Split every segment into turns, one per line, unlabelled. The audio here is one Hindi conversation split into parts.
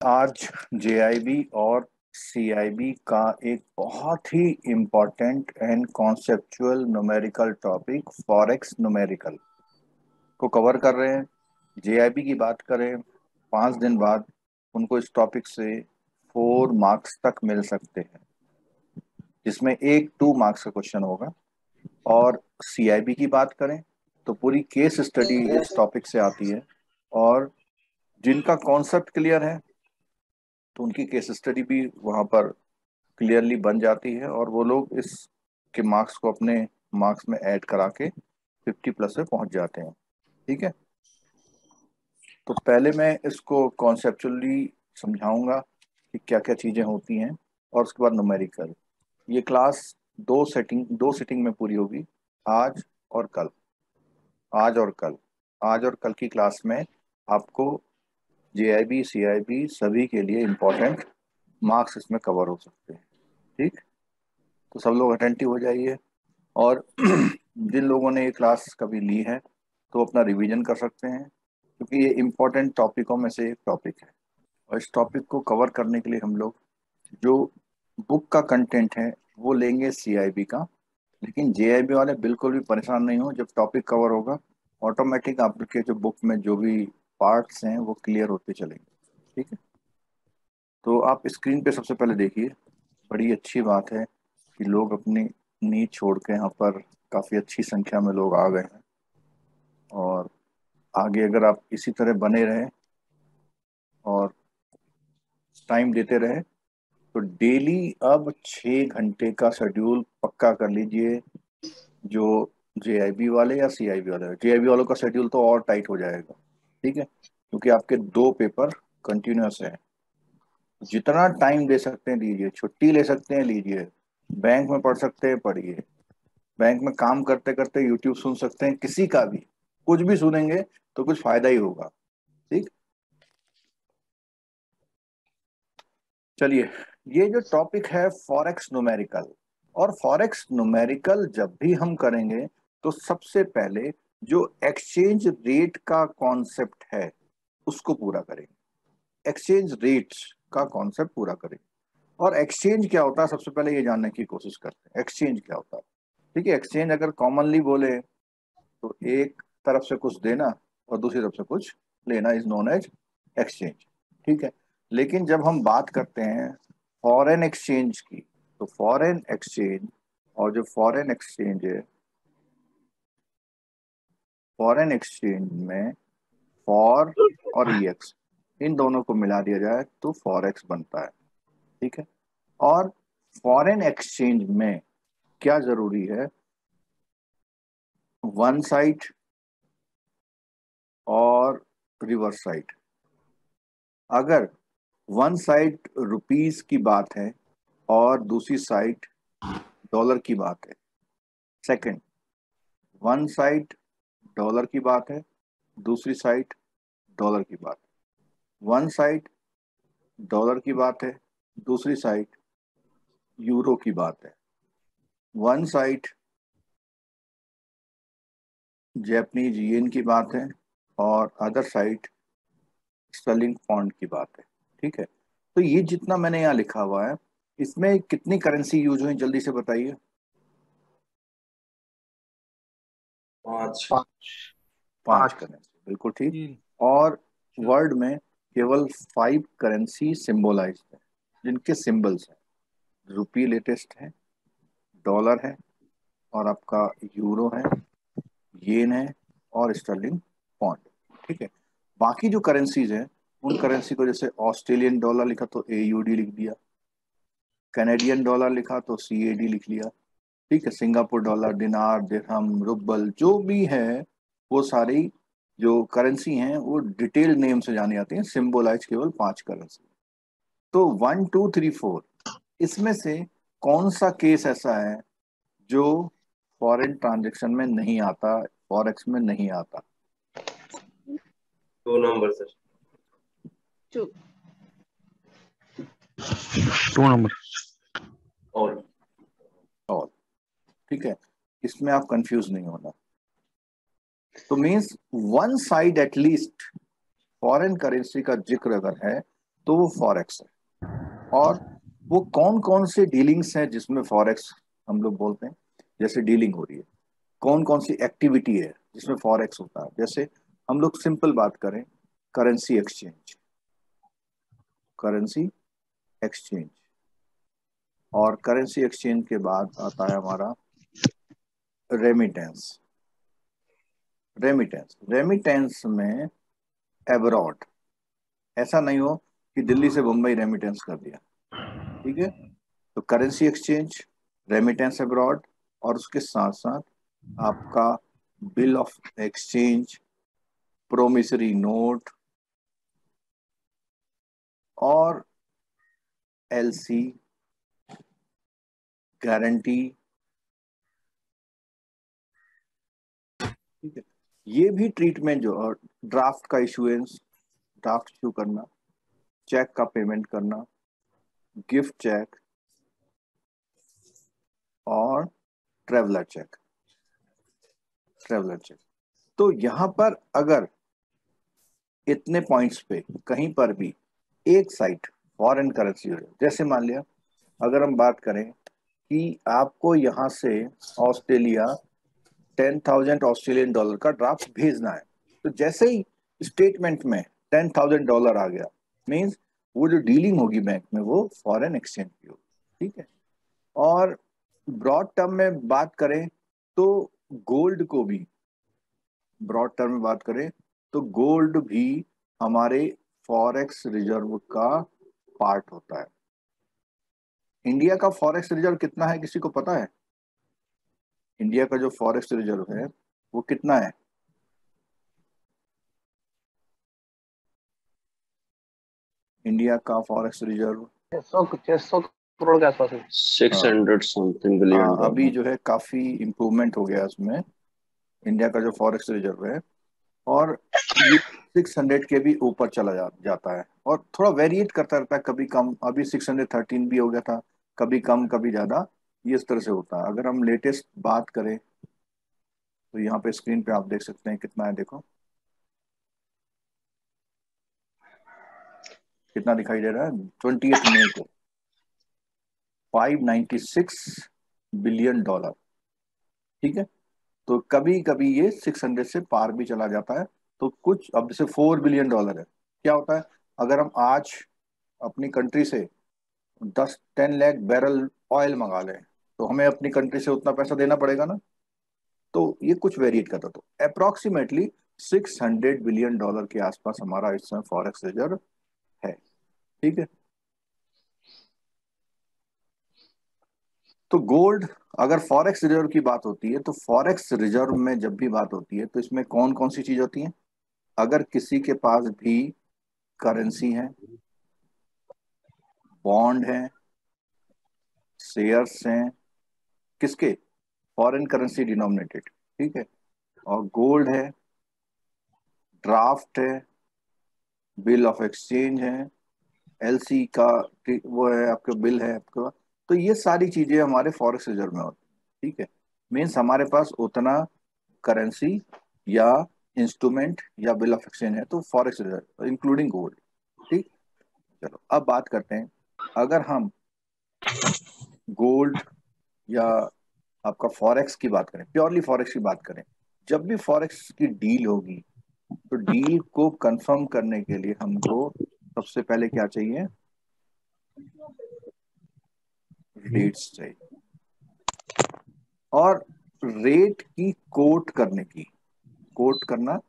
आज जेआईबी और सीआईबी का एक बहुत ही important and conceptual numerical topic forex numerical को कवर कर रहे हैं। जेआईबी की बात करें, 5 दिन बाद उनको इस टॉपिक से 4 मार्क्स तक मिल सकते हैं, जिसमें एक 2 मार्क्स का क्वेश्चन होगा। और सीआईबी की बात करें तो पूरी केस स्टडी इस टॉपिक से आती है, और जिनका कॉन्सेप्ट क्लियर है तो उनकी केस स्टडी भी वहाँ पर क्लियरली बन जाती है, और वो लोग इस के मार्क्स को अपने मार्क्स में ऐड करा के 50+ पे पहुंच जाते हैं। ठीक है, तो पहले मैं इसको कॉन्सेप्चुअली समझाऊंगा कि क्या क्या चीज़ें होती हैं, और उसके बाद न्यूमेरिकल। ये क्लास दो सिटिंग में पूरी होगी, आज और कल। आज और कल आज और कल की क्लास में आपको जेआईबी सीआईबी सभी के लिए इम्पोर्टेंट मार्क्स इसमें कवर हो सकते हैं। ठीक, तो सब लोग अटेंटिव हो जाइए। और जिन लोगों ने ये क्लास कभी ली है तो अपना रिवीजन कर सकते हैं, क्योंकि ये इम्पोर्टेंट टॉपिकों में से एक टॉपिक है। और इस टॉपिक को कवर करने के लिए हम लोग जो बुक का कंटेंट है वो लेंगे सीआईबी का। लेकिन जेआईबी वाले बिल्कुल भी परेशान नहीं हो, जब टॉपिक कवर होगा ऑटोमेटिक आपके जो बुक में जो भी पार्ट्स हैं वो क्लियर होते चलेंगे। ठीक है, तो आप स्क्रीन पे सबसे पहले देखिए। बड़ी अच्छी बात है कि लोग अपनी नींद छोड़ के यहाँ पर काफ़ी अच्छी संख्या में लोग आ गए हैं, और आगे अगर आप इसी तरह बने रहें और टाइम देते रहे तो डेली अब 6 घंटे का शेड्यूल पक्का कर लीजिए। जो जेआईबी वाले या सीआईबी वाले, जेआईबी वालों का शेड्यूल तो और टाइट हो जाएगा। ठीक है, क्योंकि आपके 2 पेपर कंटिन्यूस हैं। जितना टाइम दे सकते हैं दीजिए, छुट्टी ले सकते हैं लीजिए, बैंक में पढ़ सकते हैं पढ़िए, बैंक में काम करते करते यूट्यूब सुन सकते हैं, किसी का भी कुछ भी सुनेंगे तो कुछ फायदा ही होगा। ठीक, चलिए, ये जो टॉपिक है फॉरेक्स न्यूमेरिकल, और फॉरेक्स न्यूमेरिकल जब भी हम करेंगे तो सबसे पहले जो एक्सचेंज रेट का कॉन्सेप्ट है उसको पूरा करेंगे। एक्सचेंज रेट्स का कॉन्सेप्ट पूरा करेंगे। और एक्सचेंज क्या होता है सबसे पहले ये जानने की कोशिश करते हैं, एक्सचेंज क्या होता है। ठीक है, एक्सचेंज अगर कॉमनली बोले तो एक तरफ से कुछ देना और दूसरी तरफ से कुछ लेना इज नोन एज एक्सचेंज। ठीक है, लेकिन जब हम बात करते हैं फॉरेन एक्सचेंज की, तो फॉरेन एक्सचेंज और जो फॉरेन एक्सचेंज है, फॉरेन एक्सचेंज में फॉर और ईएक्स इन दोनों को मिला दिया जाए तो फॉरेक्स बनता है। ठीक है, और फॉरेन एक्सचेंज में क्या जरूरी है, वन साइड और रिवर्स साइड। अगर वन साइड रुपीस की बात है और दूसरी साइड डॉलर की बात है, सेकंड, वन साइड डॉलर की बात है, दूसरी साइड डॉलर की बात है, वन साइड डॉलर की बात है, दूसरी साइड यूरो की बात है, वन साइड जैपनीज येन की बात है और अदर साइड स्टर्लिंग पॉन्ड की बात है। ठीक है, तो ये जितना मैंने यहाँ लिखा हुआ है इसमें कितनी करेंसी यूज हुई जल्दी से बताइए।
5।
5
पाँच।
करेंसी, बिल्कुल ठीक।
3।
और
अच्छा।
वर्ल्ड में केवल 5 करेंसी सिंबलाइज है जिनके सिंबल्स हैं। रुपी लेटेस्ट है, डॉलर है, और आपका यूरो है, येन है, और स्टर्लिंग पॉन्ड। ठीक है, बाकी जो करेंसीज हैं उन करेंसी को, जैसे ऑस्ट्रेलियन डॉलर लिखा तो एयूडी लिख दिया, कैनेडियन डॉलर लिखा तो सीएडी लिख लिया। ठीक है, सिंगापुर डॉलर, दिनार, दिरहम, रुबल जो भी है वो सारी जो करेंसी हैं वो डिटेल नेम से जानी जाती हैं, सिंबलाइज केवल 5 करेंसी। तो 1 2 3 4 इसमें से कौन सा केस ऐसा है जो फॉरेन ट्रांजेक्शन में नहीं आता, फॉरेक्स में नहीं आता?
2 नंबर सर।
टू।
2 नंबर।
और
और ठीक है, इसमें आप कंफ्यूज नहीं होना। तो means one side at least foreign currency का जिक्र अगर है तो वो फॉरेक्स है। और वो कौन कौन से डीलिंग्स हैं जिसमें फॉरेक्स हम लोग बोलते हैं, जैसे डीलिंग हो रही है, कौन कौन सी एक्टिविटी है जिसमें फॉरेक्स होता है। जैसे हम लोग सिंपल बात करें, करेंसी एक्सचेंज, करेंसी एक्सचेंज। और करेंसी एक्सचेंज के बाद आता है हमारा रेमिटेंस। रेमिटेंस, रेमिटेंस में एब्रॉड, ऐसा नहीं हो कि दिल्ली से मुंबई रेमिटेंस कर दिया, ठीक है। तो करेंसी एक्सचेंज, रेमिटेंस अब्रॉड, और उसके साथ साथ आपका bill of exchange, promissory note, और एलसी, गारंटी, ठीक है। ये भी ट्रीटमेंट जो, और ड्राफ्ट का इशुएंस, ड्राफ्ट इशू करना, चेक का पेमेंट करना, गिफ्ट चेक, और ट्रेवलर चेक, ट्रेवलर चेक। तो यहां पर अगर इतने पॉइंट्स पे कहीं पर भी एक साइट फॉरेन करेंसी हो, जैसे मान लिया अगर हम बात करें कि आपको यहां से ऑस्ट्रेलिया 10,000 ऑस्ट्रेलियन डॉलर का ड्राफ्ट भेजना है, तो जैसे ही स्टेटमेंट में $10,000 आ गया, मीन्स वो जो डीलिंग होगी बैंक में वो फॉरेन एक्सचेंज की होगी, ठीक है। और ब्रॉड टर्म में बात करें तो गोल्ड को भी, ब्रॉड टर्म में बात करें तो गोल्ड भी हमारे फॉरेक्स रिजर्व का पार्ट होता है। इंडिया का फॉरेक्स रिजर्व कितना है, किसी को पता है? इंडिया का जो फॉरेक्स रिजर्व है वो कितना है? इंडिया का फॉरेक्स रिजर्व
600 करोड़ के आसपास है।
600 समथिंग बिलियन
अभी
डॉलर।
जो है काफी इम्प्रूवमेंट हो गया उसमें, इंडिया का जो फॉरेक्स रिजर्व है। और ये 600 के भी ऊपर चला जाता है, और थोड़ा वेरिएट करता रहता है, कभी कम, अभी 613 भी हो गया था, कभी कम कभी ज्यादा, ये इस तरह से होता है। अगर हम लेटेस्ट बात करें तो यहाँ पे स्क्रीन पे आप देख सकते हैं कितना है, देखो कितना दिखाई दे रहा है। 28 मई को $596 बिलियन, ठीक है। तो कभी कभी ये 600 से पार भी चला जाता है। तो कुछ, अब जैसे $4 बिलियन है, क्या होता है अगर हम आज अपनी कंट्री से 10-10 लाख बैरल ऑयल मंगा लें, तो हमें अपनी कंट्री से उतना पैसा देना पड़ेगा ना। तो ये कुछ वेरिएट करता, तो अप्रोक्सीमेटली $600 बिलियन के आसपास हमारा इस समय फॉरेक्स रिजर्व है, ठीक है। तो गोल्ड, अगर फॉरेक्स रिजर्व की बात होती है तो फॉरेक्स रिजर्व में जब भी बात होती है तो इसमें कौन कौन सी चीज होती है? अगर किसी के पास भी करेंसी है, बॉन्ड है, शेयर्स हैं, किसके? फॉरेन करेंसी डिनोमिनेटेड, ठीक है। और गोल्ड है, ड्राफ्ट है, बिल ऑफ एक्सचेंज है, एलसी का वो है, आपका बिल है आपका। तो ये सारी चीजें हमारे फॉरेक्स रिजर्व में होती है, ठीक है। मीन्स हमारे पास उतना करेंसी या इंस्ट्रूमेंट या बिल ऑफ एक्सचेंज है तो फॉरेक्स रिजर्व इंक्लूडिंग गोल्ड, ठीक। चलो अब बात करते हैं, अगर हम गोल्ड या आपका फॉरेक्स की बात करें, प्योरली फॉरेक्स की बात करें, जब भी फॉरेक्स की डील होगी तो डील को कंफर्म करने के लिए हमको सबसे पहले क्या चाहिए? रेट्स चाहिए। और रेट की कोट करने की, कोट करना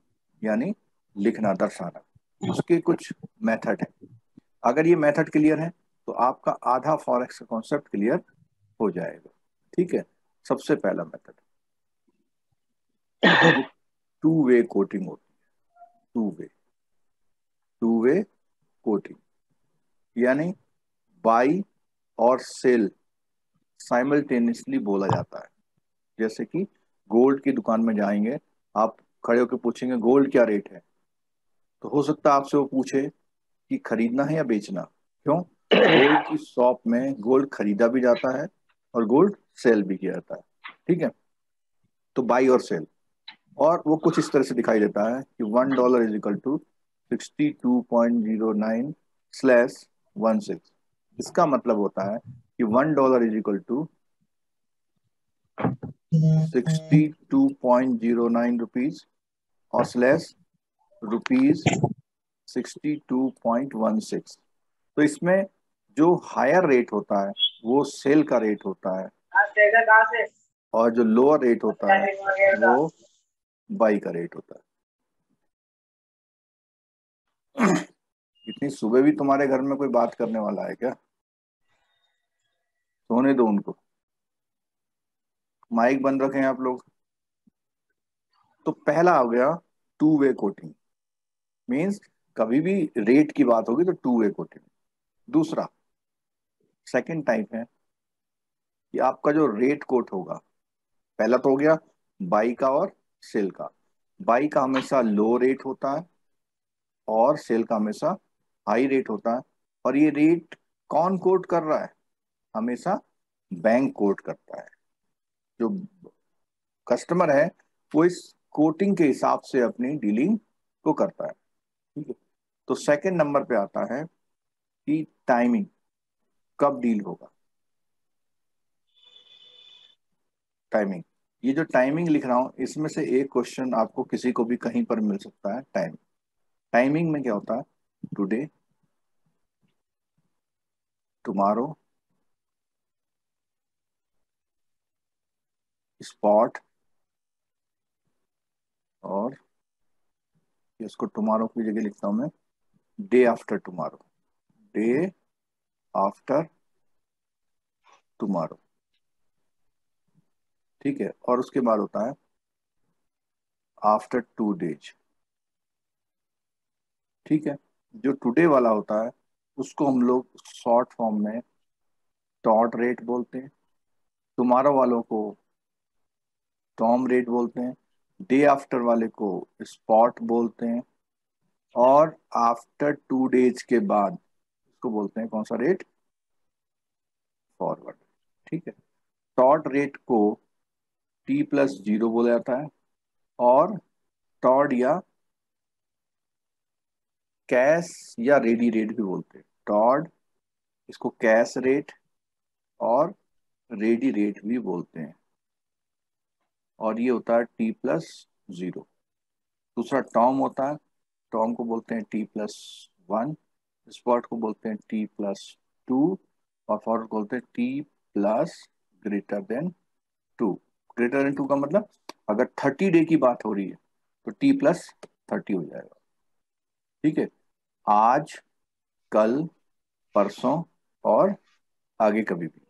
यानी लिखना, दर्शाना, उसके कुछ मेथड है। अगर ये मेथड क्लियर है तो आपका आधा फॉरेक्स का कॉन्सेप्ट क्लियर हो जाएगा, ठीक है। सबसे पहला मेथड, टू वे कोटिंग होती है। टू वे कोटिंग यानी बाई और सेल साइमल्टेनियसली बोला जाता है। जैसे कि गोल्ड की दुकान में जाएंगे, आप खड़े होकर पूछेंगे गोल्ड क्या रेट है, तो हो सकता है आपसे वो पूछे कि खरीदना है या बेचना। क्यों? गोल्ड की शॉप में गोल्ड खरीदा भी जाता है और गोल्ड सेल भी किया जाता है, ठीक है। तो बाई और सेल, और वो कुछ इस तरह से दिखाई देता है कि $1 = 62.09 /16। इसका मतलब होता है कि $1 इज इक्वल टू 62.09 रुपीज और स्लैश रुपीज 62.16। तो इसमें जो हायर रेट होता है वो सेल का रेट होता है और जो लोअर रेट होता है वो बाई का रेट होता है। इतनी सुबह भी तुम्हारे घर में कोई बात करने वाला है क्या? सोने दो उनको, माइक बंद रखें आप लोग। तो पहला हो गया टू वे कोटिंग, मींस कभी भी रेट की बात होगी तो टू वे कोटिंग। दूसरा सेकंड टाइप है कि आपका जो रेट कोट होगा, पहला तो हो गया बाई का और सेल का। बाई का हमेशा लो रेट होता है और सेल का हमेशा हाई रेट होता है। और ये रेट कौन कोट कर रहा है? हमेशा बैंक कोट करता है। जो कस्टमर है वो इस कोटिंग के हिसाब से अपनी डीलिंग को करता है। ठीक है, तो सेकंड नंबर पे आता है कि टाइमिंग, कब डील होगा। टाइमिंग, ये जो टाइमिंग लिख रहा हूं इसमें से एक क्वेश्चन आपको किसी को भी कहीं पर मिल सकता है। टाइमिंग में क्या होता है? टुडे, टुमारो, स्पॉट, और इसको टुमारो की जगह लिखता हूं मैं day after tomorrow. Day after tomorrow. ठीक है, और उसके बाद होता है आफ्टर 2 डेज। ठीक है, जो टुडे वाला होता है उसको हम लोग शॉर्ट फॉर्म में टॉट रेट बोलते हैं। टुमारो वालों को टॉम रेट बोलते हैं। डे आफ्टर वाले को स्पॉट बोलते हैं। और आफ्टर 2 डेज के बाद इसको बोलते हैं कौन सा रेट? फॉरवर्ड। ठीक है, टॉट रेट को T+0 बोला जाता है और टॉड या कैश या रेडी रेट भी बोलते हैं। टॉड, इसको कैश रेट और रेडी रेट भी बोलते हैं, और ये होता है T+0। दूसरा टॉम होता है, टॉम को बोलते हैं T+1। स्पॉट को बोलते हैं T+2 और फॉरवर्ड को बोलते हैं T+greater than 2। ग्रेटर देन 2 का मतलब अगर 30 डे की बात हो रही है तो T+30 हो जाएगा। ठीक है, आज, कल, परसों और आगे कभी भी।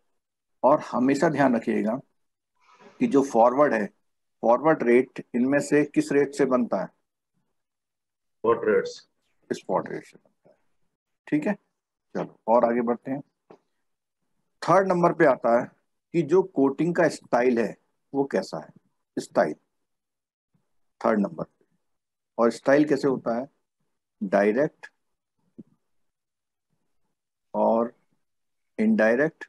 और हमेशा ध्यान रखिएगा कि जो फॉरवर्ड है, फॉरवर्ड रेट इनमें से किस रेट से बनता है?
What rates?
स्पॉट रेट से बनता है। ठीक है, चलो और आगे बढ़ते हैं। थर्ड नंबर पे आता है कि जो कोटिंग का स्टाइल है वो कैसा है। स्टाइल थर्ड नंबर पे। और स्टाइल कैसे होता है? डायरेक्ट और इनडायरेक्ट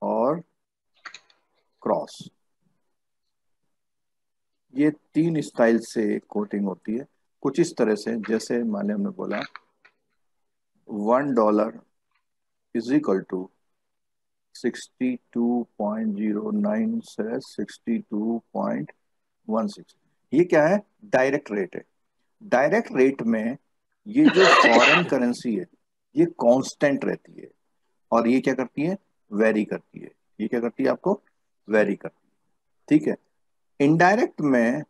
और क्रॉस, ये 3 स्टाइल से कोटिंग होती है। कुछ इस तरह से, जैसे मान हमने बोला $1 इज इक्वल टू 62.09 से 62.16। ये क्या है? डायरेक्ट रेट है। डायरेक्ट रेट में ये जो फॉरेन करेंसी है ये कांस्टेंट रहती है और ये क्या करती है? वेरी करती है। ये क्या करती है? आपको वेरी करती है। ठीक है, इनडायरेक्ट में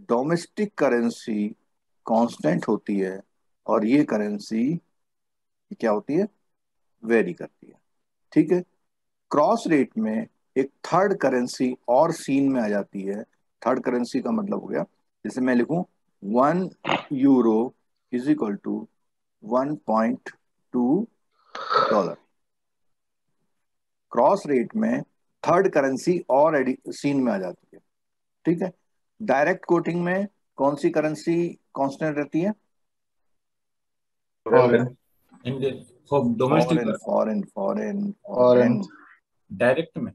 डोमेस्टिक करेंसी कांस्टेंट होती है और ये करेंसी क्या होती है? वेरी करती है। ठीक है, क्रॉस रेट में एक थर्ड करेंसी और सीन में आ जाती है। थर्ड करेंसी का मतलब हो गया, जैसे मैं लिखूं €1 is equal to $1.2। Cross rate में थर्ड करेंसी और सीन में आ जाती है। ठीक है, डायरेक्ट कोटिंग में कौन सी करेंसी कांस्टेंट रहती है?
Foreign.
Indian for domestic
foreign foreign foreign
foreign.
Foreign.
Direct में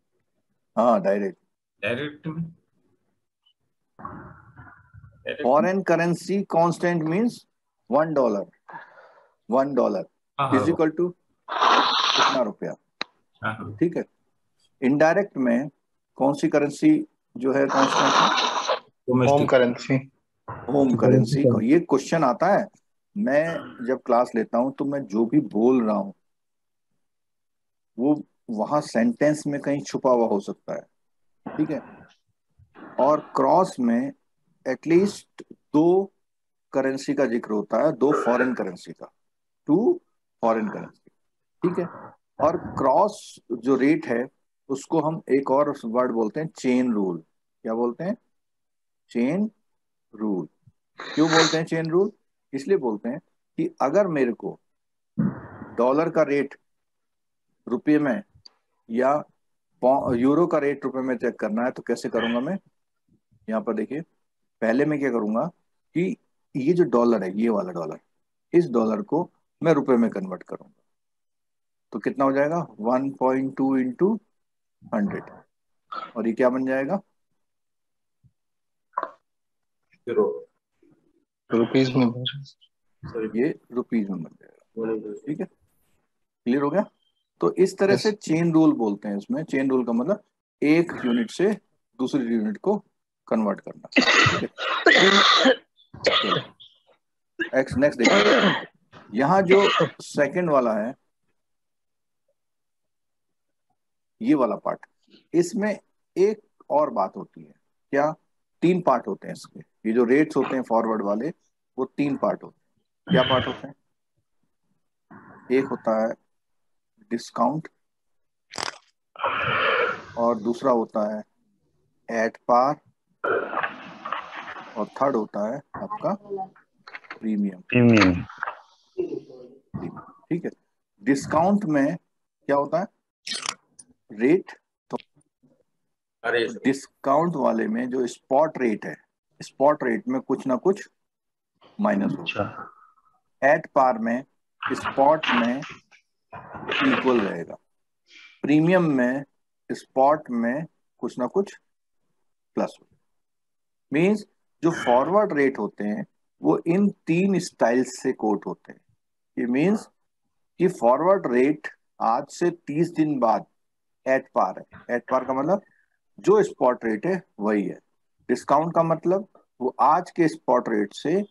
हाँ, डायरेक्ट।
डायरेक्ट में डायरेक्ट में
फॉरेन करेंसी कांस्टेंट मींस $1
हाँ
इज इक्वल टू कितना रुपया,
हाँ
ठीक है। इनडायरेक्ट में कौन सी करेंसी जो है कांस्टेंट है?
Home
domestic
currency.
Home currency को ये क्वेश्चन आता है। मैं जब क्लास लेता हूं तो मैं जो भी बोल रहा हूं वो वहां सेंटेंस में कहीं छुपा हुआ हो सकता है, ठीक है। और क्रॉस में एटलीस्ट दो करेंसी का जिक्र होता है, दो फॉरेन करेंसी का, टू फॉरेन करेंसी, ठीक है। और क्रॉस जो रेट है उसको हम एक और वर्ड बोलते हैं चेन रूल। क्या बोलते हैं? Chain rule. क्यों बोलते हैं चेन रूल? इसलिए बोलते हैं कि अगर मेरे को डॉलर का रेट रुपये में या यूरो का रेट रुपए में चेक करना है तो कैसे करूंगा मैं? यहाँ पर देखिए, पहले मैं क्या करूंगा कि ये जो डॉलर है, ये वाला डॉलर, इस डॉलर को मैं रुपए में कन्वर्ट करूंगा। तो कितना हो जाएगा? 1.2 इंटू 100, और ये क्या बन जाएगा?
Euro.
रुपीज में
Sorry.
ये रुपीज में बन जाएगा, ठीक है।
1
क्लियर हो गया? तो इस तरह से
Yes.
चेन रूल बोलते हैं। इसमें चेन रूल का मतलब एक यूनिट से दूसरी यूनिट को कन्वर्ट करना, ठीक है। चलो नेक्स्ट देखिए, यहाँ जो सेकंड वाला है, ये वाला पार्ट, इसमें एक और बात होती है। क्या? 3 पार्ट होते हैं इसके। ये जो रेट्स होते हैं फॉरवर्ड वाले, वो 3 पार्ट होते हैं। क्या पार्ट होते हैं? एक होता है डिस्काउंट, और दूसरा होता है एट पार, और थर्ड होता है आपका प्रीमियम। ठीक है। डिस्काउंट में क्या होता है? रेट। तो
अरे
डिस्काउंट वाले में जो स्पॉट रेट है, स्पॉट रेट में कुछ ना कुछ माइनस होगा। एट पार में स्पॉट में इक्वल रहेगा। प्रीमियम में स्पॉट में कुछ ना कुछ प्लस होगा। मींस जो फॉरवर्ड रेट होते हैं वो इन 3 स्टाइल्स से कोट होते हैं। ये मींस कि फॉरवर्ड रेट आज से 30 दिन बाद एट पार है। एट पार का मतलब जो स्पॉट रेट है वही है। डिस्काउंट का मतलब वो आज के स्पॉट रेट से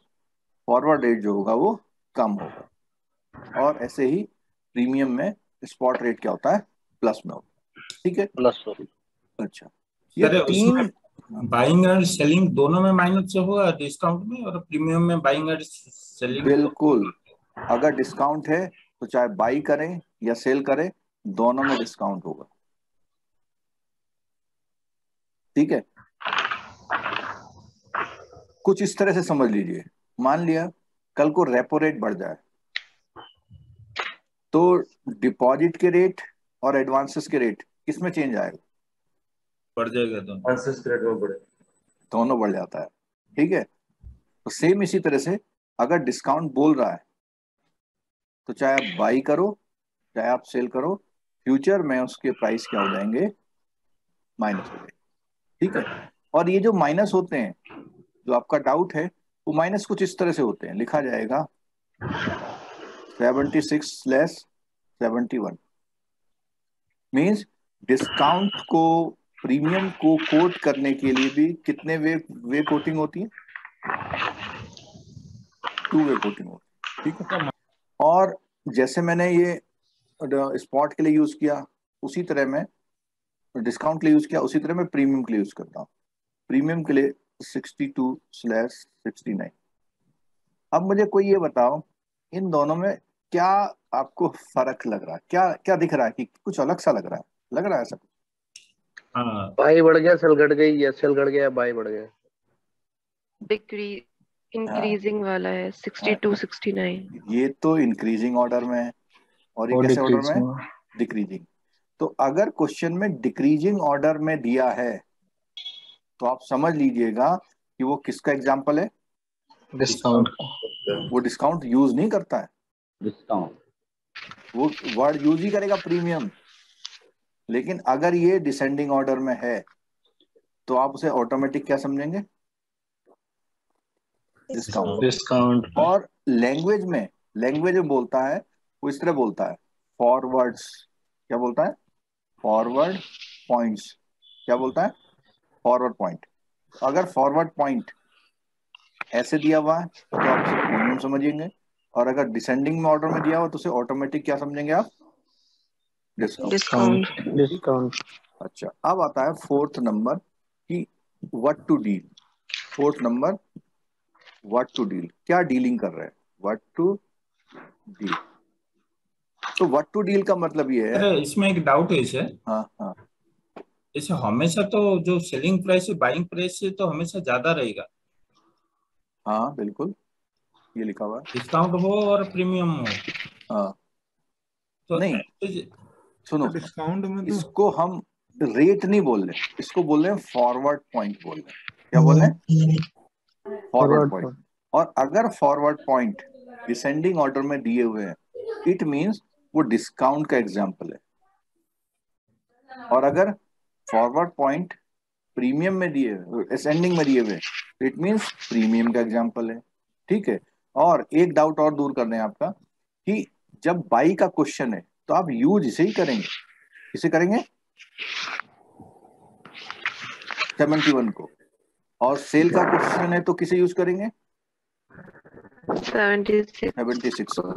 फॉरवर्ड रेट जो होगा वो कम होगा। और ऐसे ही प्रीमियम में स्पॉट रेट क्या होता है? प्लस में होता है, ठीक है।
प्लस।
अच्छा, ये
सर उसमें
3।
बाइंग एंड सेलिंग दोनों में माइनस से होगा, डिस्काउंट में और प्रीमियम में बाइंग एंड सेलिंग।
बिल्कुल, अगर डिस्काउंट है तो चाहे बाई करें या सेल करें, दोनों में डिस्काउंट होगा, ठीक है। कुछ इस तरह से समझ लीजिए। मान लिया कल को रेपो रेट बढ़ जाए तो डिपॉजिट के रेट और एडवांसेस के रेट किस में चेंज आएगा?
बढ़ जाएगा दोनों।
आंसर्स ग्रेड में बढ़े।
दोनों बढ़ जाता है, ठीक है। तो सेम इसी तरह से अगर डिस्काउंट बोल रहा है तो चाहे आप बाई करो चाहे आप सेल करो, फ्यूचर में उसके प्राइस क्या हो जाएंगे? माइनस हो जाएंगे, ठीक है। और ये जो माइनस होते हैं, जो आपका डाउट है, वो माइनस कुछ इस तरह से होते हैं। लिखा जाएगा 76 - 71 मीन्स डिस्काउंट को प्रीमियम को कोट करने के लिए भी कितने वे कोटिंग होती है? 2 वे कोटिंग होती है, ठीक है। और जैसे मैंने ये स्पॉट के लिए यूज किया उसी तरह मैं डिस्काउंट के लिए यूज किया, उसी तरह मैं प्रीमियम के लिए यूज करता हूँ। प्रीमियम के लिए 62/69। अब मुझे कोई ये बताओ, इन दोनों में क्या आपको फर्क लग रहा है? क्या क्या दिख रहा है कि कुछ अलग सा लग रहा है? लग रहा है ऐसा?
हाँ
बाई बढ़ गया, सेल घट गई, या सेल घट गया बाई बढ़ गया।
डिक्रीज
हाँ,
इंक्रीजिंग वाला है
हाँ,
62-69।
ये तो इंक्रीजिंग ऑर्डर में है, और ये
वो
कैसे ऑर्डर में है?
डिक्रीज।
डिक्रीजिंग। तो अगर क्वेश्चन में डिक्रीजिंग ऑर्डर में दिया है तो आप समझ लीजिएगा कि वो किसका एग्जाम्पल है?
डिस्काउंट।
वो डिस्काउंट यूज नहीं करता है,
डिस्काउंट।
वो वर्ड यूज ही करेगा प्रीमियम। लेकिन अगर ये डिसेंडिंग ऑर्डर में है तो आप उसे ऑटोमेटिक क्या समझेंगे? डिस्काउंट।
डिस्काउंट
और लैंग्वेज में बोलता है, वो इस तरह बोलता है, फॉरवर्ड्स। क्या बोलता है? Forward points. क्या बोलता है? Forward point. अगर फॉरवर्ड पॉइंट ऐसे दिया हुआ है तो आप उसे प्रीमियम समझेंगे, और अगर डिसेंडिंग में ऑर्डर में दिया हुआ तो उसे ऑटोमेटिक क्या समझेंगे आप? डिस्काउंट।
डिस्काउंट।
डिस्काउंट
अच्छा, अब आता है फोर्थ नंबर कि what to deal. Fourth number, what to deal, क्या डीलिंग कर रहे हैं, व्हाट टू डील। तो व्हाट टू डील का मतलब ये है।
अरे इसमें एक डाउट है सर,
हाँ हाँ
जैसे हमेशा तो जो सेलिंग प्राइस है बाइंग प्राइस से तो हमेशा ज्यादा रहेगा,
हाँ बिल्कुल, ये लिखा हुआ है।
डिस्काउंट हो और प्रीमियम हो,
हाँ
तो
नहीं,
ऐसे
सुनो,
डिस्काउंट में तो
इसको हम रेट नहीं बोल रहे, इसको बोल रहे हैं फॉरवर्ड पॉइंट बोल रहे हैं। क्या बोल रहे हैं? Forward point. और अगर फॉरवर्ड पॉइंट डिसेंडिंग ऑर्डर में दिए हुए हैं, इट मींस वो डिस्काउंट का एग्जांपल है। और अगर फॉरवर्ड पॉइंट प्रीमियम में दिए, असेंडिंग में दिए हुए, इट मींस प्रीमियम का एग्जांपल है। ठीक है। और एक डाउट और दूर कर दें आपका, कि जब बाई का क्वेश्चन है तो आप यूज इसे ही करेंगे। इसे करेंगे 71 को, और सेल का क्वेश्चन है तो किसे यूज करेंगे? 76 को।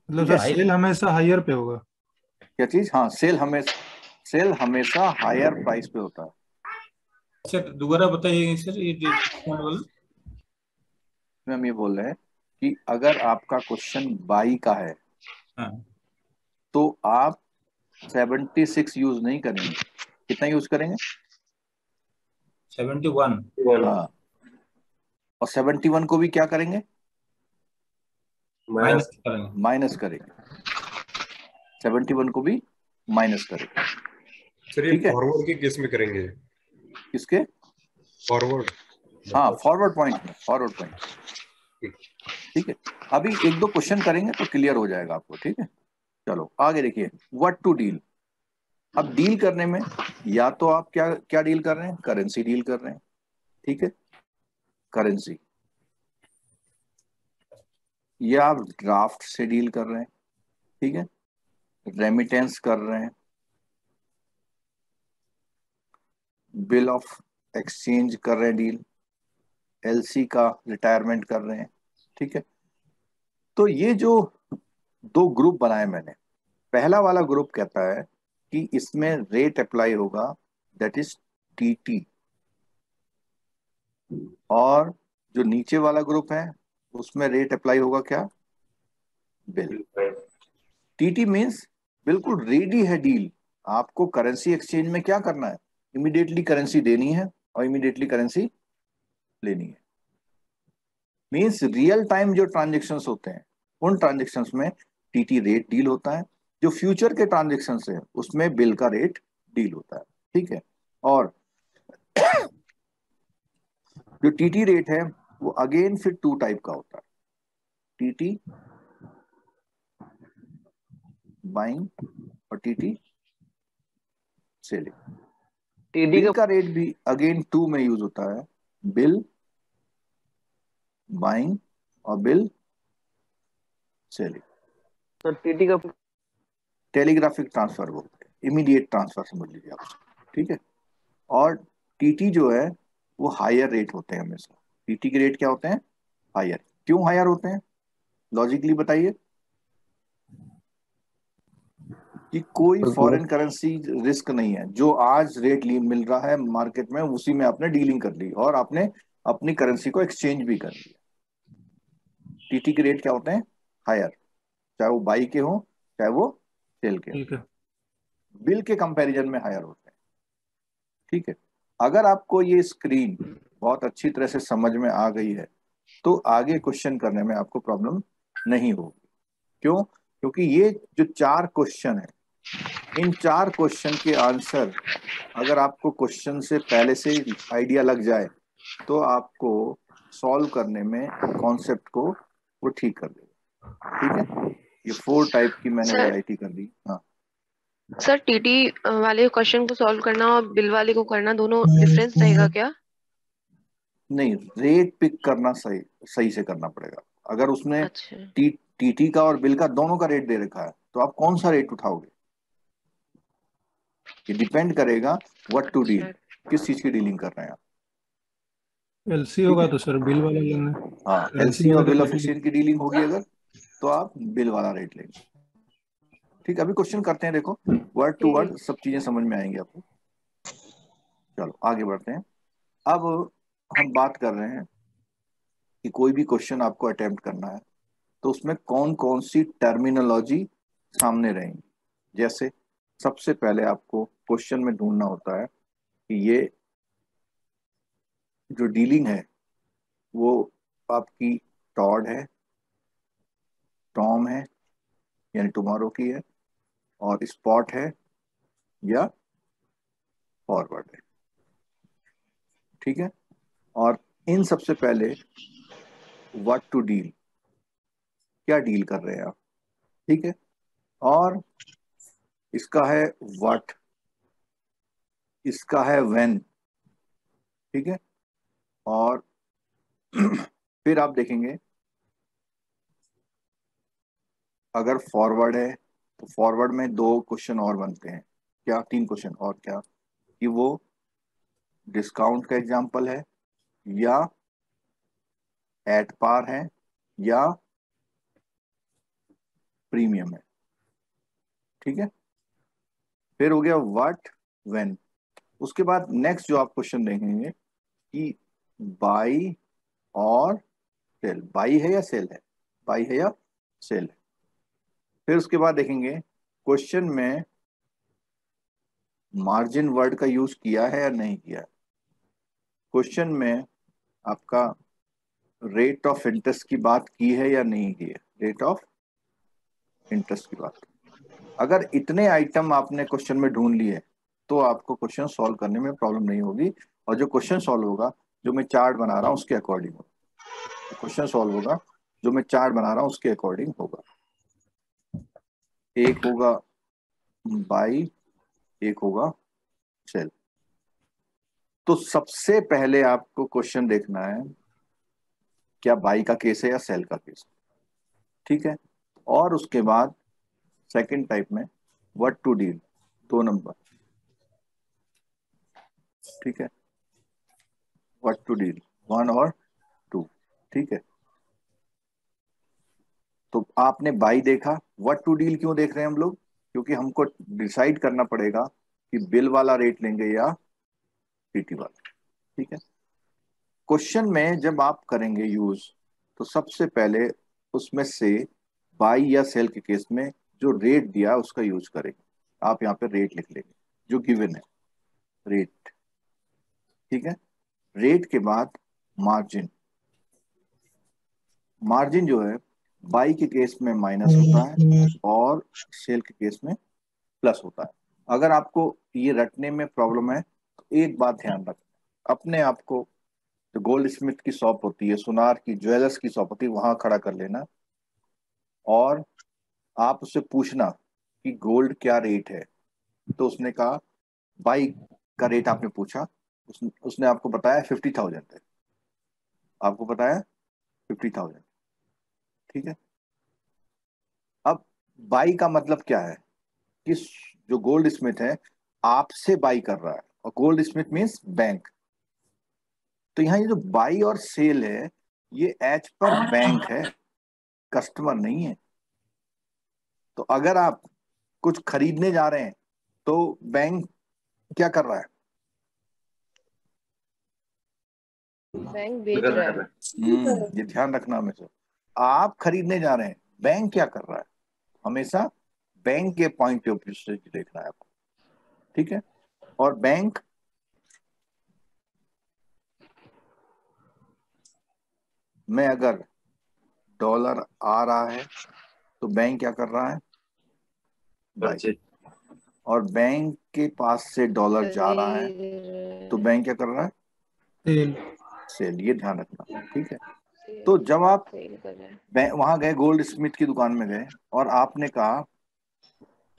मतलब
ठीक है।
सर सेल हमेशा हायर पे होगा।
क्या चीज? हाँ, सेल हमेशा हायर प्राइस पे होता है।
सर दोबारा बताइए सर, ये डिस्काउंट वाला।
इसमें हम ये बोल रहे हैं कि अगर आपका क्वेश्चन बाई का है
हाँ,
तो आप 76 यूज नहीं करेंगे। कितना यूज करेंगे?
71
हाँ, और 71 को भी क्या करेंगे?
माइनस
माइनस
करेंगे।
माइनस करेंगे। 71 को भी माइनस करेंगे।
सर ये
ठीक है।
फॉरवर्ड के केस में करेंगे,
किसके?
फॉरवर्ड
हाँ,
मतलब।
फॉरवर्ड पॉइंट में, फॉरवर्ड पॉइंट। ठीक है। अभी एक दो क्वेश्चन करेंगे तो क्लियर हो जाएगा आपको। ठीक है, चलो आगे देखिए, व्हाट टू डील। अब डील करने में या तो आप क्या क्या डील कर रहे हैं? करेंसी डील कर रहे हैं। ठीक है, करेंसी, या आप ड्राफ्ट से डील कर रहे हैं। ठीक है, रेमिटेंस कर रहे हैं, बिल ऑफ एक्सचेंज कर रहे हैं डील, एलसी का रिटायरमेंट कर रहे हैं। ठीक है। तो ये जो दो ग्रुप बनाए मैंने, पहला वाला ग्रुप कहता है कि इसमें रेट अप्लाई होगा, दैट इज टीटी। और जो नीचे वाला ग्रुप है उसमें रेट अप्लाई होगा क्या? बिल। टीटी मीन्स बिल्कुल रेडी है डील। आपको करेंसी एक्सचेंज में क्या करना है? इमीडिएटली करेंसी देनी है और इमीडिएटली करेंसी लेनी है। मीन्स रियल टाइम जो ट्रांजेक्शन्स होते हैं उन ट्रांजेक्शन्स में टीटी रेट डील होता है। जो फ्यूचर के ट्रांजेक्शन्स है उसमें बिल का रेट डील होता है। ठीक है। और जो टीटी रेट है वो अगेन फिर टू टाइप का होता है, टीटी बाइंग और टीटी सेलिंग।
टीडी
बिल
का
का रेट भी अगेन टू में यूज होता है, बिल बाइंग और बिल सेलिंग।
सर टीटी का
टेलीग्राफिक ट्रांसफर बोलते हैं, इमीडिएट ट्रांसफर समझ लीजिए आप उसको। ठीक है। और टीटी जो है वो हायर रेट होते हैं हमेशा। टीटी के रेट क्या होते हैं? हायर। क्यों हायर होते हैं? लॉजिकली बताइए। कि कोई फॉरेन करेंसी रिस्क नहीं है, जो आज रेट मिल रहा है मार्केट में उसी में आपने डीलिंग कर ली और आपने अपनी करेंसी को एक्सचेंज भी कर लिया। टीटी के रेट क्या होते हैं? हायर, चाहे वो बाई के हो चाहे वो सेल के हो।
ठीक है।
बिल के कंपैरिजन में हायर होते हैं। ठीक है। अगर आपको ये स्क्रीन बहुत अच्छी तरह से समझ में आ गई है तो आगे क्वेश्चन करने में आपको प्रॉब्लम नहीं होगी। क्यों? क्योंकि ये जो चार क्वेश्चन है, इन चार क्वेश्चन के आंसर अगर आपको क्वेश्चन से पहले से आइडिया लग जाए तो आपको सॉल्व करने में कॉन्सेप्ट को वो ठीक कर देगा। ठीक है। ये 4 टाइप की मैंने
सर
वैरायटी कर दी। हाँ,
सर टीटी वाले क्वेश्चन को सॉल्व करना और बिल वाले को करना दोनों डिफरेंस रहेगा क्या?
नहीं, रेट पिक करना सही सही से करना पड़ेगा। अगर उसने
अच्छा
टीटी का और बिल का दोनों का रेट दे रखा है तो आप कौन सा रेट उठाओगे? ये डिपेंड करेगा व्हाट टू डील,
अच्छा
किस चीज की डीलिंग कर रहे हैं आप।
एलसी
ठीक
होगा
है,
तो सर बिल वाला लेंगे।
हाँ,
एलसी
एलसी
में
और
तो
बिल ऑफ
टीटी
एक्सचेंज की डीलिंग होगी अगर, तो आप बिल वाला रेट लेंगे। ठीक है, अभी क्वेश्चन करते हैं, देखो वर्ड टू
ठीक।
वर्ड सब चीजें समझ में आएंगी आपको। चलो आगे बढ़ते हैं। अब हम बात कर रहे हैं कि कोई भी क्वेश्चन आपको अटेम्प्ट करना है तो उसमें कौन कौन सी टर्मिनोलॉजी सामने रहेंगी। जैसे सबसे पहले आपको क्वेश्चन में ढूंढना होता है कि ये जो डीलिंग है वो आपकी टॉड है, टॉम है यानी टुमारो की है, और स्पॉट है या फॉरवर्ड है। ठीक है, और इन सबसे पहले व्हाट टू डील, क्या डील कर रहे हैं आप। ठीक है, और इसका है व्हाट, इसका है व्हेन। ठीक है, और फिर आप देखेंगे अगर फॉरवर्ड है तो फॉरवर्ड में दो क्वेश्चन और बनते हैं। क्या? तीन क्वेश्चन और। क्या? कि वो डिस्काउंट का एग्जांपल है या एट पार है या प्रीमियम है। ठीक है, फिर हो गया व्हाट, व्हेन। उसके बाद नेक्स्ट जो आप क्वेश्चन देखेंगे कि बाई और सेल, बाई है या सेल है, बाई है या सेल है। फिर उसके बाद देखेंगे क्वेश्चन में मार्जिन वर्ड का यूज किया है या नहीं किया। क्वेश्चन में आपका रेट ऑफ इंटरेस्ट की बात की है या नहीं की है, रेट ऑफ इंटरेस्ट की बात। अगर इतने आइटम आपने क्वेश्चन में ढूंढ लिए तो आपको क्वेश्चन सॉल्व करने में प्रॉब्लम नहीं होगी। और जो क्वेश्चन सॉल्व होगा, जो मैं चार्ट बना रहा हूँ उसके अकॉर्डिंग होगा। क्वेश्चन सॉल्व होगा जो मैं चार्ट बना रहा हूँ उसके अकॉर्डिंग होगा। एक होगा बाई, एक होगा सेल। तो सबसे पहले आपको क्वेश्चन देखना है क्या बाई का केस है या सेल का केस। ठीक है, और उसके बाद सेकंड टाइप में व्हाट टू डील, 2 नंबर। ठीक है, व्हाट टू डील 1 और 2। ठीक है, तो आपने बाई देखा, व्हाट टू डील क्यों देख रहे हैं हम लोग? क्योंकि हमको डिसाइड करना पड़ेगा कि बिल वाला रेट लेंगे या टीटी वाला। ठीक है, क्वेश्चन में जब आप करेंगे यूज तो सबसे पहले उसमें से बाई या सेल के केस में जो रेट दिया है उसका यूज करेंगे। आप यहाँ पे रेट लिख लेंगे जो गिवन है, रेट। ठीक है, रेट के बाद मार्जिन। मार्जिन जो है बाई के केस में माइनस होता है और सेल के केस में प्लस होता है। अगर आपको ये रटने में प्रॉब्लम है तो एक बात ध्यान रखना, अपने आप को जो गोल्ड स्मिथ की शॉप होती है, सुनार की, ज्वेलर्स की शॉप होती है, वहां खड़ा कर लेना और आप उससे पूछना कि गोल्ड क्या रेट है। तो उसने कहा, बाई का रेट आपने पूछा, उसने आपको बताया 50,000 है, आपको बताया 50,000। ठीक है, अब बाई का मतलब क्या है कि जो गोल्ड स्मिथ है आपसे बाई कर रहा है, और गोल्ड स्मिथ मीन्स बैंक। तो यहाँ ये जो बाई और सेल है ये एच पर बैंक है, कस्टमर नहीं है। तो अगर आप कुछ खरीदने जा रहे हैं तो बैंक क्या कर रहा है?
बैंक बेच
गलत
रहा
कर
है।
रहा है।
ये ध्यान रखना हमेशा। आप खरीदने जा रहे हैं, बैंक क्या कर रहा है? हमेशा बैंक के पॉइंट ऑफ व्यू से देखना है आपको। ठीक है, और बैंक में अगर डॉलर आ रहा है तो बैंक क्या कर रहा है? बाई।
परचेज।
और बैंक के पास से डॉलर जा रहा है तो
खरीद
बैंक क्या कर रहा है?
सेल।
सेल। ये ध्यान रखना। ठीक है, तो जब आप
सेल कर रहा है।
वहां गए, गोल्ड स्मिथ की दुकान में गए और आपने कहा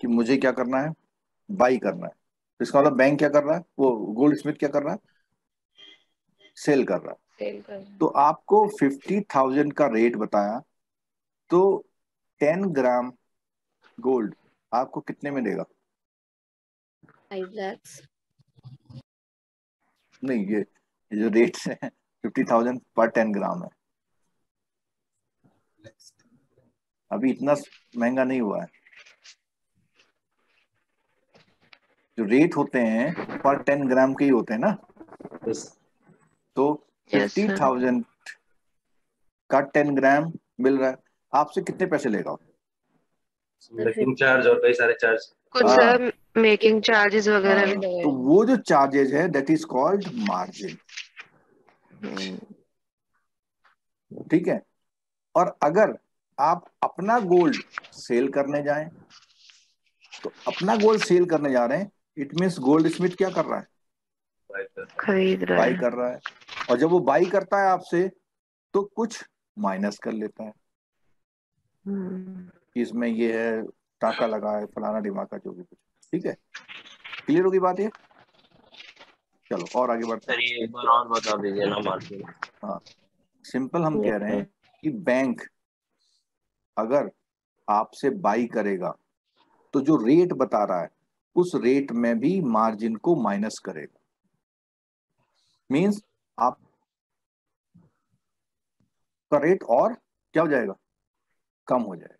कि मुझे क्या करना है? बाई करना है। तो इसका मतलब बैंक क्या कर रहा है, वो गोल्ड स्मिथ क्या कर रहा है? सेल कर रहा है।
सेल कर
तो आपको 50,000 का रेट बताया, तो 10 ग्राम गोल्ड आपको कितने में देगा?
5 lakhs.
नहीं, ये जो रेट्स है 50,000 पर 10 ग्राम है, अभी इतना महंगा नहीं हुआ है। जो रेट होते हैं पर 10 ग्राम के ही होते हैं ना।
Yes.
तो
Yes, sir.
50,000 का 10 ग्राम मिल रहा है, आपसे कितने पैसे लेगा?
मेकिंग चार्ज और कई सारे चार्ज।
कुछ
हाँ।
सर मेकिंग चार्जेस वगैरह
हाँ,
भी।
तो वो जो चार्जेस है दैट इज कॉल्ड मार्जिन। ठीक है। और अगर आप अपना गोल्ड सेल करने जाएं, तो अपना गोल्ड सेल करने जा रहे हैं, इट मीन्स गोल्ड स्मिथ क्या कर रहा है?
खरीद रहा
बाई
है।
कर रहा है। और जब वो बाई करता है आपसे, तो कुछ माइनस कर लेता है कि इसमें ये है, टाका लगा है, फलाना दिमागा, जो भी कुछ। ठीक है, क्लियर होगी बात ये? चलो और आगे बढ़ते हैं।
सर ये एक बार और बता दीजिए ना मार्जिन।
हाँ, सिंपल हम कह रहे हैं कि बैंक अगर आपसे बाई करेगा, तो जो रेट बता रहा है उस रेट में भी मार्जिन को माइनस करेगा। मींस आप का रेट और क्या हो जाएगा? कम हो जाएगा।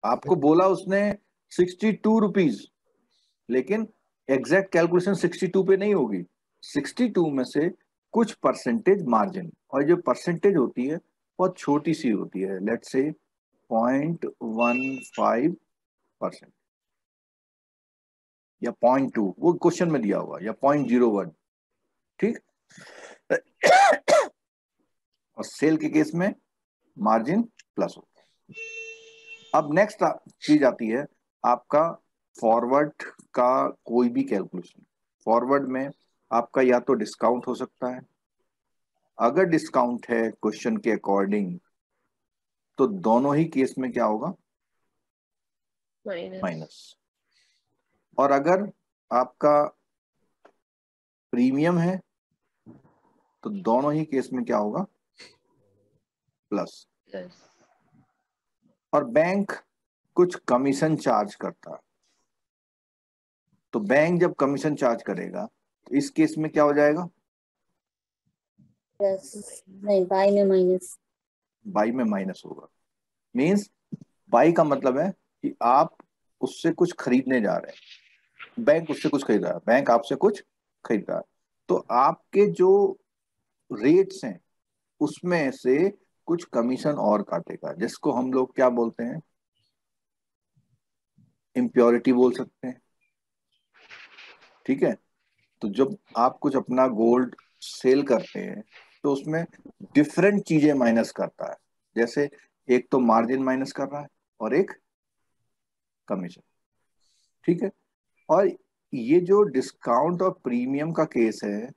आपको बोला उसने 62 रुपीज, लेकिन एग्जैक्ट कैलकुलेशन 62 पे नहीं होगी। 62 में से कुछ परसेंटेज मार्जिन, और जो परसेंटेज होती है बहुत छोटी सी होती है, लेट्स से 0.15% या 0.2, वो क्वेश्चन में दिया हुआ, या 0.01। ठीक। और सेल के केस में मार्जिन प्लस होता है। अब नेक्स्ट चीज आती है आपका फॉरवर्ड का कोई भी कैलकुलेशन। फॉरवर्ड में आपका या तो डिस्काउंट हो सकता है, अगर डिस्काउंट है क्वेश्चन के अकॉर्डिंग, तो दोनों ही केस में क्या होगा? माइनस। और अगर आपका प्रीमियम है, तो दोनों ही केस में क्या होगा? प्लस। और बैंक कुछ कमीशन चार्ज करता है, तो बैंक जब कमीशन चार्ज करेगा, तो इस केस में क्या हो जाएगा?
प्लस। नहीं, बाई में माइनस।
बाई में माइनस होगा। मींस बाई का मतलब है कि आप उससे कुछ खरीदने जा रहे हैं, बैंक उससे कुछ खरीद रहा है, बैंक आपसे कुछ खरीद रहा है, तो आपके जो रेट्स हैं उसमें से कुछ कमीशन और काटेगा, जिसको हम लोग क्या बोलते हैं? इम्प्योरिटी बोल सकते हैं। ठीक है। तो जब आप कुछ अपना गोल्ड सेल करते हैं, तो उसमें डिफरेंट चीजें माइनस करता है। जैसे एक तो मार्जिन माइनस कर रहा है, और एक कमीशन। ठीक है। और ये जो डिस्काउंट और प्रीमियम का केस है,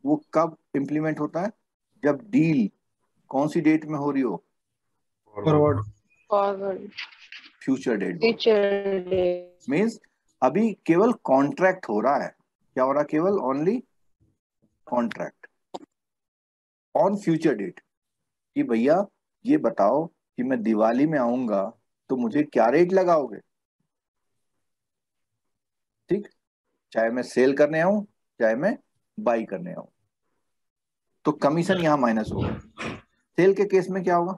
वो कब इंप्लीमेंट होता है? जब डील कौन सी डेट में हो रही हो?
Forward.
Forward
future date.
Future date.
Means अभी केवल कॉन्ट्रैक्ट हो रहा है। क्या हो रहा है? केवल only contract on future date, कि भैया ये बताओ कि मैं दिवाली में आऊंगा तो मुझे क्या रेट लगाओगे। ठीक। चाहे मैं सेल करने आऊं, चाहे मैं बाई करने आऊं, तो कमीशन यहां माइनस होगा। सेल के केस में क्या होगा?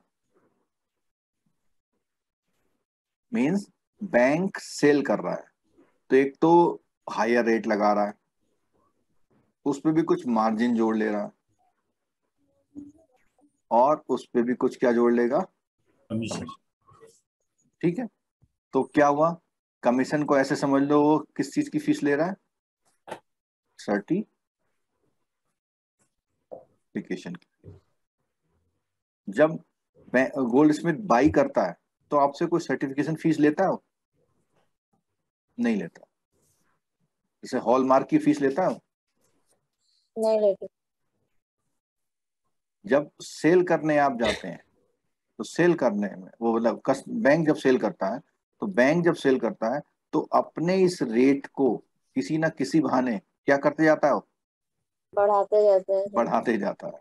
मींस बैंक सेल कर रहा है, तो एक तो हायर रेट लगा रहा है, उस पर भी कुछ मार्जिन जोड़ ले रहा है, और उस पर भी कुछ क्या जोड़ लेगा?
कमीशन।
ठीक है। तो क्या हुआ? कमीशन को ऐसे समझ लो, वो किस चीज की फीस ले रहा है? सर्टिफिकेशन की। जब गोल्ड स्मिथ बाई करता है, तो आपसे कोई सर्टिफिकेशन फीस लेता है? नहीं लेता। जैसे हॉलमार्क की फीस लेता है?
नहीं लेते।
जब सेल करने आप जाते हैं, तो सेल करने में वो मतलब बैंक जब सेल करता है, तो बैंक जब सेल करता है, तो अपने इस रेट को किसी ना किसी बहाने क्या करते जाता है?
बढ़ाते जाते हैं।
बढ़ाते जाता है।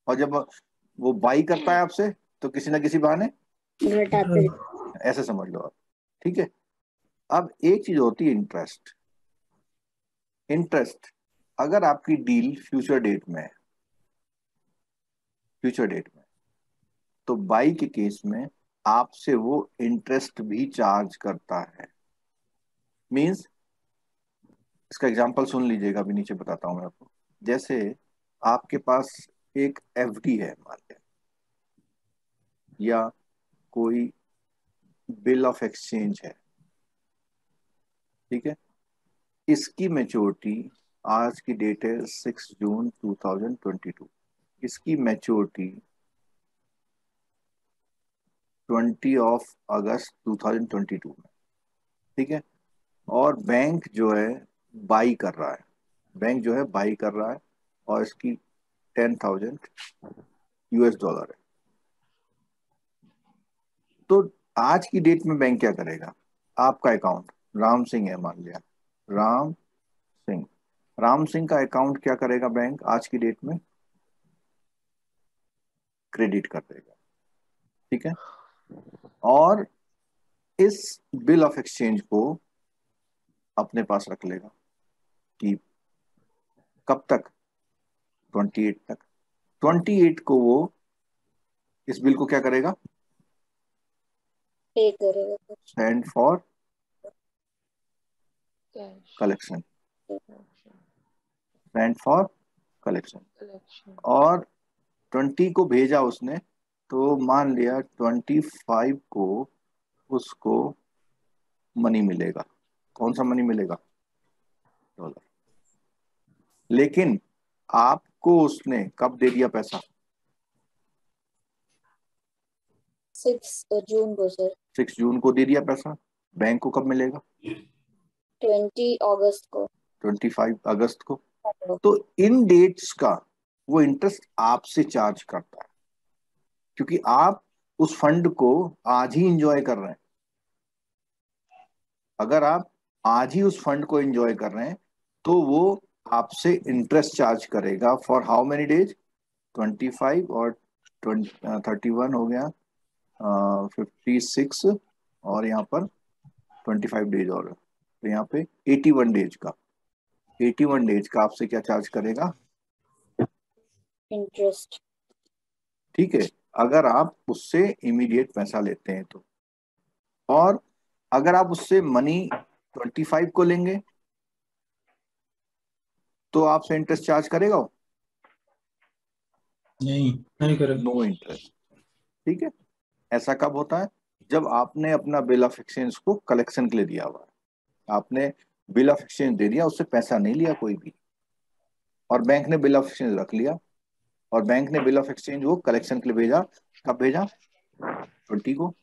और जब वो बाई करता है आपसे तो किसी ना किसी बहाने
घटाते
ऐसे समझ लो आप। ठीक है, अब एक चीज होती है इंटरेस्ट। इंटरेस्ट अगर आपकी डील फ्यूचर डेट में है, फ्यूचर डेट में, तो बाई के केस में आपसे वो इंटरेस्ट भी चार्ज करता है। मींस इसका एग्जांपल सुन लीजिएगा, अभी नीचे बताता हूं मैं आपको। जैसे आपके पास एक एफडी है मान लिया, या कोई बिल ऑफ एक्सचेंज है, ठीक है, इसकी मैच्योरिटी आज की डेट है 6 जून 2022, इसकी मैच्योरिटी 20 अगस्त 2022 में, ठीक है। और बैंक जो है बाई कर रहा है, बैंक जो है बाई कर रहा है, और इसकी 10,000 यूएस डॉलर है। तो आज की डेट में बैंक क्या करेगा? आपका अकाउंट राम सिंह है मान लिया, राम सिंह का अकाउंट क्या करेगा? बैंक आज की डेट में क्रेडिट कर देगा, ठीक है। और इस बिल ऑफ एक्सचेंज को अपने पास रख लेगा कि कब तक? 28 तक। 28 को वो इस बिल को क्या करेगा?
पे करेगा।
Send for
Cash.
Collection,
Collection.
Send for collection.
Collection.
और 20 को भेजा उसने, तो मान लिया 25 को उसको मनी मिलेगा। कौन सा मनी मिलेगा? डॉलर। लेकिन आपको उसने कब दे दिया पैसा?
6 जून को सर।
6 जून को दे दिया पैसा। बैंक को कब मिलेगा?
20 अगस्त को।
25 अगस्त को। तो इन डेट्स का वो इंटरेस्ट आपसे चार्ज करता है, क्योंकि आप उस फंड को आज ही इंजॉय कर रहे हैं। अगर आप आज ही उस फंड को एंजॉय कर रहे हैं तो वो आपसे इंटरेस्ट चार्ज करेगा फॉर हाउ मेनी डेज? 25 और 31 हो गया, 56, और यहाँ पर 25 डेज और, तो यहाँ पे 81 डेज का, 81 डेज का आपसे क्या चार्ज करेगा?
इंटरेस्ट।
ठीक है, अगर आप उससे इमीडिएट पैसा लेते हैं तो। और अगर आप उससे मनी 25 को लेंगे तो आपसे इंटरेस्ट चार्ज करेगा वो?
नहीं करेगा।
No interest. ठीक है, ऐसा कब होता है? जब आपने अपना बिल ऑफ एक्सचेंज को कलेक्शन के लिए दिया हुआ है। आपने बिल ऑफ एक्सचेंज दे दिया, उससे पैसा नहीं लिया कोई भी, और बैंक ने बिल ऑफ एक्सचेंज रख लिया, और बैंक ने बिल ऑफ एक्सचेंज वो कलेक्शन के लिए भेजा। कब भेजा? 20 को।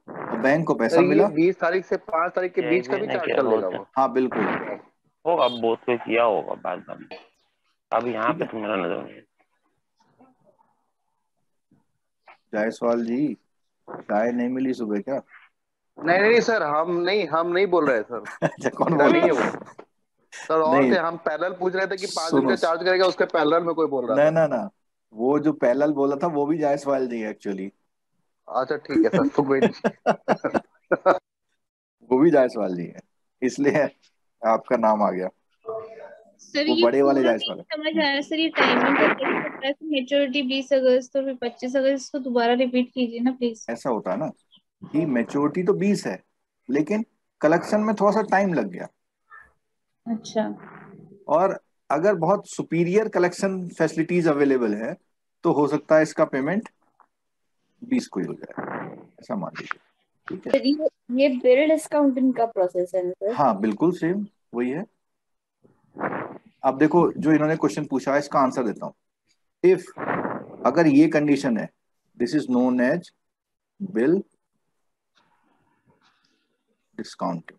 और बैंक को पैसा
ये
मिला
20 तारीख से 5 तारीख के बीच का भी चार्ज कर लेगा वो?
हाँ बिल्कुल।
होगा, बहुत कोई किया होगा बाद में। अब यहाँ
ठीक
पे
है।
तो मेरा नजर नहीं।
जायसवाल जी, चाय नहीं मिली सुबह क्या?
नहीं सर, हम नहीं बोल रहे सर।
अच्छा, कौन
मेरा
बोल
नहीं है
रहा?
वो सर। और
नहीं
थे, हम पैरेलल पूछ रहे थे कि 5 दिन
सुनो,
का चार्ज करेगा, उसके पैरेलल में कोई बोल रहा था।
ना, वो जो पैरेलल बोला था वो भी जायसवाल जी एक्चुअली।
अच्छा ठीक है सर, तो कोई नहीं।
वो भी जायसवाल जी है, इसलिए आपका नाम आ गया।
सर
वो
ये
बड़े वाले
पूरा
जायसवाल
नहीं
है।
समझ आया सर, ये टाइमिंग का कैसे होता है? मेच्योरिटी 20 अगस्त और फिर 25 अगस्त, इसको दोबारा रिपीट कीजिए ना प्लीज।
ऐसा होता है ना कि मैच्योरिटी तो 20 है, लेकिन कलेक्शन में थोड़ा सा टाइम लग गया।
अच्छा।
और अगर बहुत सुपीरियर कलेक्शन फैसिलिटीज अवेलेबल है तो हो सकता है इसका पेमेंट 20 को ही हो जाए, ऐसा मान लीजिए। ठीक है,
सर ये बिल डिस्काउंटिंग का प्रोसेस है ना सर?
हाँ बिल्कुल सेम वही है। अब देखो, जो इन्होंने क्वेश्चन पूछा है इसका आंसर देता हूं। इफ अगर ये कंडीशन है, this is known as bill discounting,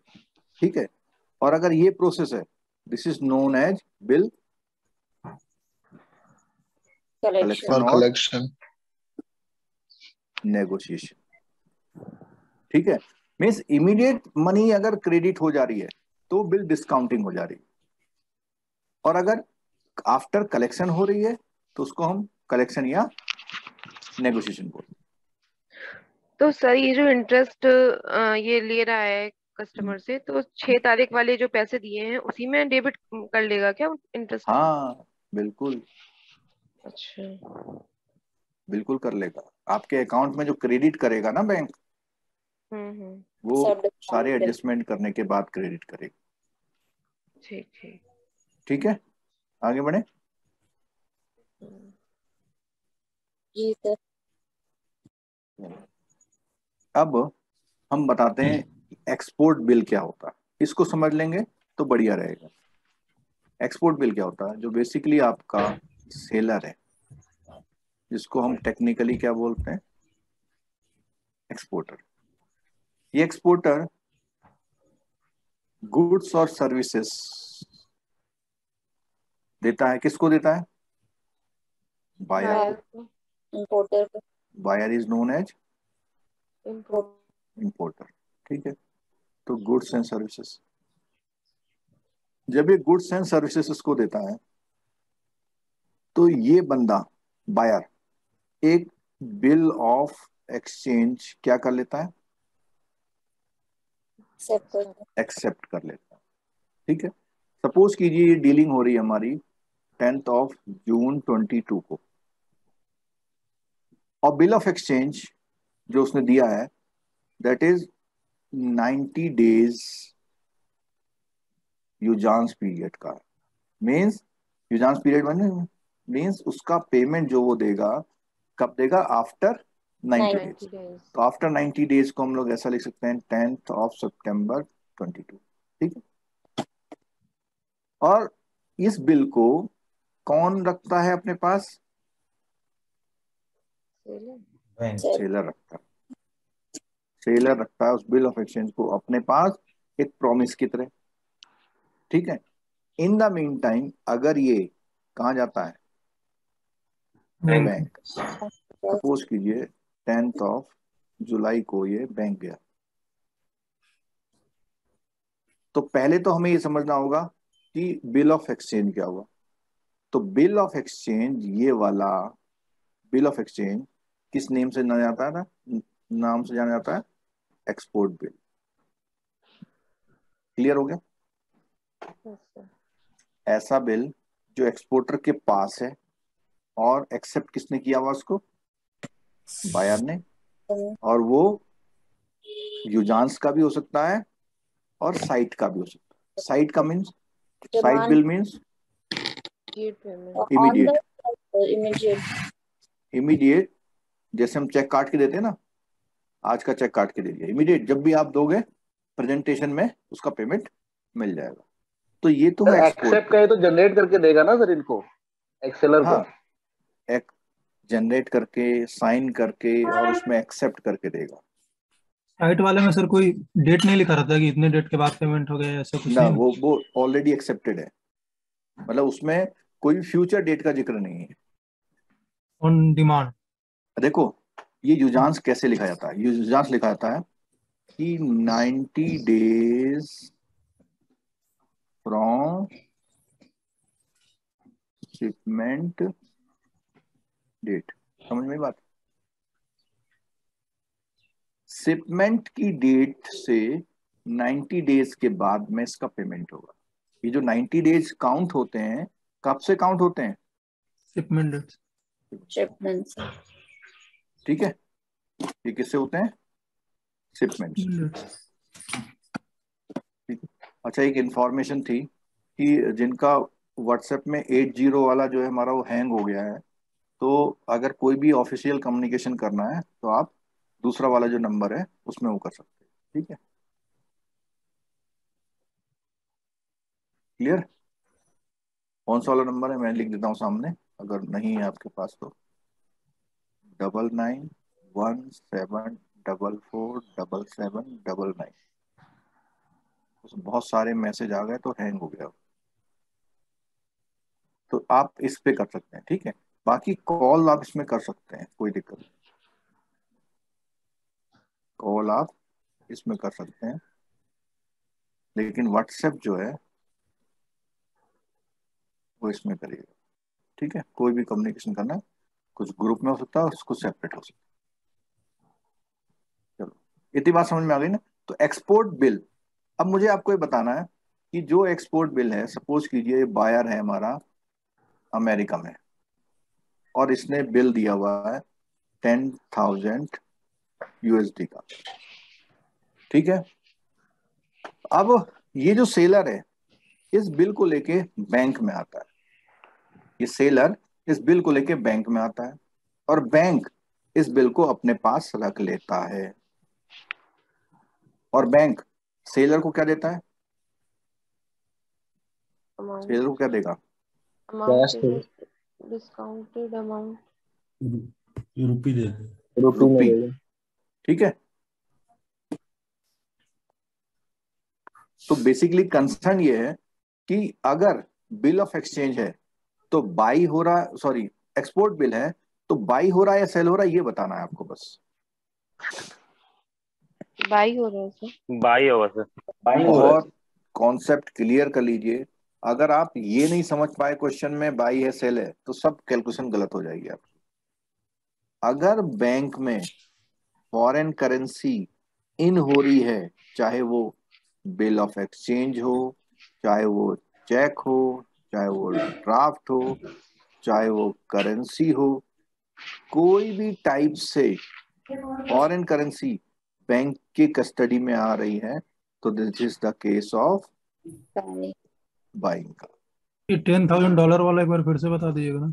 ठीक है। और अगर ये प्रोसेस है, this is known as bill collection और नेगोशिएशन। ठीक है, मीन्स इमीडिएट मनी अगर क्रेडिट हो जा रही है तो बिल डिस्काउंटिंग हो जा रही है, और अगर आफ्टर कलेक्शन हो रही है तो उसको हम कलेक्शन या नेगोशिएशन बोलते हैं।
तो सर ये जो इंटरेस्ट ये ले रहा है कस्टमर से, तो 6 तारीख वाले जो पैसे दिए हैं उसी में डेबिट कर लेगा क्या इंटरेस्ट?
हाँ बिल्कुल,
अच्छा।
बिल्कुल कर लेगा। आपके अकाउंट में जो क्रेडिट करेगा ना बैंक, वो
सब
सारे
डिस्काउंट
एडजस्टमेंट करने के बाद क्रेडिट करेगा।
ठीक ठीक।
ठीक है, आगे बढ़े।
जी सर।
अब हम बताते हैं एक्सपोर्ट बिल क्या होता है, इसको समझ लेंगे तो बढ़िया रहेगा। एक्सपोर्ट बिल क्या होता है? जो बेसिकली आपका सेलर है, जिसको हम टेक्निकली क्या बोलते हैं, एक्सपोर्टर। ये एक्सपोर्टर गुड्स और सर्विसेज देता है। किसको देता है? बायर
बायर
को।
को।
इंपोर्टर को।
Buyer is known as
import.
Importer. ठीक है, तो गुड्स एंड सर्विसेज, जब ये गुड्स एंड सर्विसेज को देता है तो ये बंदा बायर एक बिल ऑफ एक्सचेंज क्या कर लेता है? एक्सेप्ट कर लेता है। ठीक है, सपोज कीजिए ये डीलिंग हो रही है हमारी 10 जून 22 को, और बिल ऑफ एक्सचेंज जो उसने दिया है दैट इज 90 डेज यूजांस पीरियड का। मीन्स यूजांस पीरियड मीन्स उसका पेमेंट जो वो देगा कब देगा? After 90 days. तो आफ्टर 90 डेज को हम लोग ऐसा लिख सकते हैं 10 सितंबर 22। ठीक है, और इस बिल को कौन रखता है अपने पास? सेलर रखता है। सेलर रखता है उस बिल ऑफ एक्सचेंज को अपने पास एक प्रॉमिस की तरह। ठीक है, इन द मीन टाइम अगर ये कहाँ जाता है? बैंक। सपोज कीजिए 10 जुलाई को ये बैंक गया, तो पहले तो हमें ये समझना होगा कि बिल ऑफ एक्सचेंज क्या हुआ। तो बिल ऑफ एक्सचेंज, ये वाला बिल ऑफ एक्सचेंज किस नेम से जाना जाता है ना, नाम से जाना जाता है एक्सपोर्ट बिल। क्लियर हो गया? ऐसा बिल जो एक्सपोर्टर के पास है और एक्सेप्ट किसने किया हुआ उसको? बायर ने। और वो यूजांस का भी हो सकता है और साइट का भी हो सकता है। साइट का means, site bill means immediate. Immediate, जैसे हम चेक काट के देते हैं ना, आज का चेक काट के दे दिया, इमीडिएट जब भी आप दोगे प्रेजेंटेशन में उसका पेमेंट मिल जाएगा। तो ये तो है
एक्सेप्ट का, ये तो जनरेट करके देगा ना सर इनको, एक्सेलर को।
एक जनरेट करके, साइन करके और उसमें एक्सेप्ट करके देगा।
साइट वाले में सर कोई डेट नहीं लिखा रहता कि इतने डेट के बाद पेमेंट हो गया, ऐसा कुछ
ना,
नहीं?
वो ऑलरेडी एक्सेप्टेड है, मतलब उसमें कोई फ्यूचर डेट का जिक्र नहीं है।
On demand.
देखो ये यूजांस कैसे लिखा जाता है? यूजांस लिखा जाता है कि 90 डेज फ्रॉम शिपमेंट डेट। समझ में बात? शिपमेंट की डेट से 90 डेज के बाद में इसका पेमेंट होगा। ये जो 90 डेज काउंट होते हैं, कब से काउंट होते हैं?
Shipment date.
शिपमेंट।
ठीक है, ये किससे होते हैं? शिपमेंट। ठीक है, अच्छा एक इंफॉर्मेशन थी कि जिनका व्हाट्सएप में 80 वाला जो है हमारा वो हैंग हो गया है, तो अगर कोई भी ऑफिशियल कम्युनिकेशन करना है तो आप दूसरा वाला जो नंबर है उसमें वो कर सकते हैं। ठीक है, क्लियर? कौन सा वाला नंबर है मैं लिख देता हूँ सामने, अगर नहीं है आपके पास तो 9917447799। उसमें बहुत सारे मैसेज आ गए तो हैंग हो गया, तो आप इस पे कर सकते हैं। ठीक है, बाकी कॉल आप इसमें कर सकते हैं, कोई दिक्कत नहीं, कॉल आप इसमें कर सकते हैं, लेकिन व्हाट्सएप जो है वो इसमें करिएगा। ठीक है, कोई भी कम्युनिकेशन करना है कुछ ग्रुप में हो सकता है, कुछ सेपरेट हो सकता है। चलो इतनी बात समझ में आ गई ना। तो एक्सपोर्ट बिल, अब मुझे आपको ये बताना है कि जो एक्सपोर्ट बिल है, सपोज कीजिए बायर है हमारा अमेरिका में और इसने बिल दिया हुआ है 10,000 USD का, ठीक है। अब ये जो सेलर है इस बिल को लेके बैंक में आता है, ये सेलर इस बिल को लेके बैंक में आता है और बैंक इस बिल को अपने पास रख लेता है और बैंक सेलर को क्या देता है,
अमाउंट
सेलर को क्या देगा,
अमाउंट डिस्काउंटेड अमाउंट
रुपी देते।
रुपी, ठीक है। तो बेसिकली कंसर्न ये है कि अगर बिल ऑफ एक्सचेंज है तो बाई हो रहा, सॉरी एक्सपोर्ट बिल है तो बाई हो रहा है या सेल हो रहा है, ये बताना है आपको बस।
बाई हो रहा है सर।
बाई होगा सर।
और कॉन्सेप्ट क्लियर कर लीजिए, अगर आप ये नहीं समझ पाए क्वेश्चन में बाई है सेल है तो सब कैलकुलेशन गलत हो जाएगी आपकी। अगर बैंक में फॉरेन करेंसी इन हो रही है, चाहे वो बिल ऑफ एक्सचेंज हो, चाहे वो चेक हो, चाहे वो ड्राफ्ट हो, चाहे वो करेंसी हो, कोई भी टाइप से फॉरेन करेंसी बैंक के कस्टडी में आ रही है तो this is the case of buying का।
ये $10,000 वाला एक बार फिर से बता दीजिएगा ना।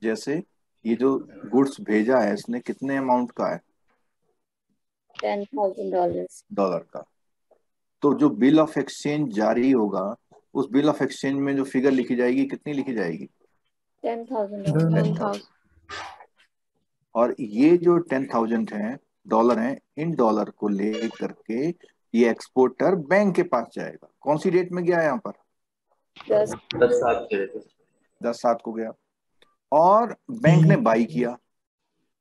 जैसे ये जो गुड्स भेजा है इसने कितने अमाउंट का है,
$10,000
का। तो जो बिल ऑफ एक्सचेंज जारी होगा उस बिल ऑफ एक्सचेंज में जो फिगर लिखी जाएगी कितनी लिखी जाएगी,
10,000
और ये जो 10,000 है डॉलर हैं, इन डॉलर को ले करके ये एक्सपोर्टर बैंक के पास जाएगा। कौन सी डेट में गया है यहाँ पर, 10/7 को गया और बैंक ने बाई किया।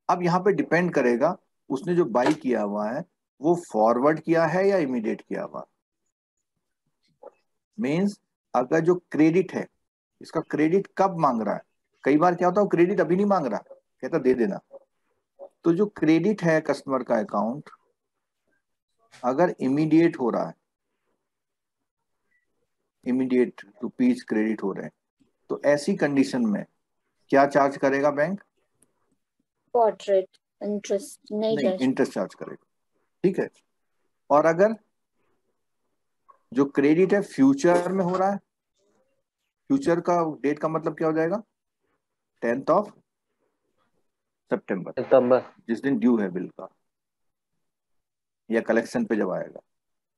अब यहाँ पे डिपेंड करेगा उसने जो बाई किया हुआ है वो फॉरवर्ड किया है या इमीडिएट किया हुआ। मीन्स अगर जो क्रेडिट है इसका क्रेडिट कब मांग रहा है, कई बार क्या होता है क्रेडिट अभी नहीं मांग रहा, कहता दे देना। तो जो क्रेडिट है कस्टमर का अकाउंट अगर इमीडिएट हो रहा है, इमीडिएट रुपीज क्रेडिट हो रहे हैं, तो ऐसी कंडीशन में क्या चार्ज करेगा बैंक,
स्पॉट रेट इंटरेस्ट
नहीं इंटरेस्ट चार्ज करेगा, ठीक है। और अगर जो क्रेडिट है फ्यूचर में हो रहा है, फ्यूचर का डेट का मतलब क्या हो जाएगा, 10 सितंबर, जिस दिन ड्यू है बिल का या कलेक्शन पे जब आएगा,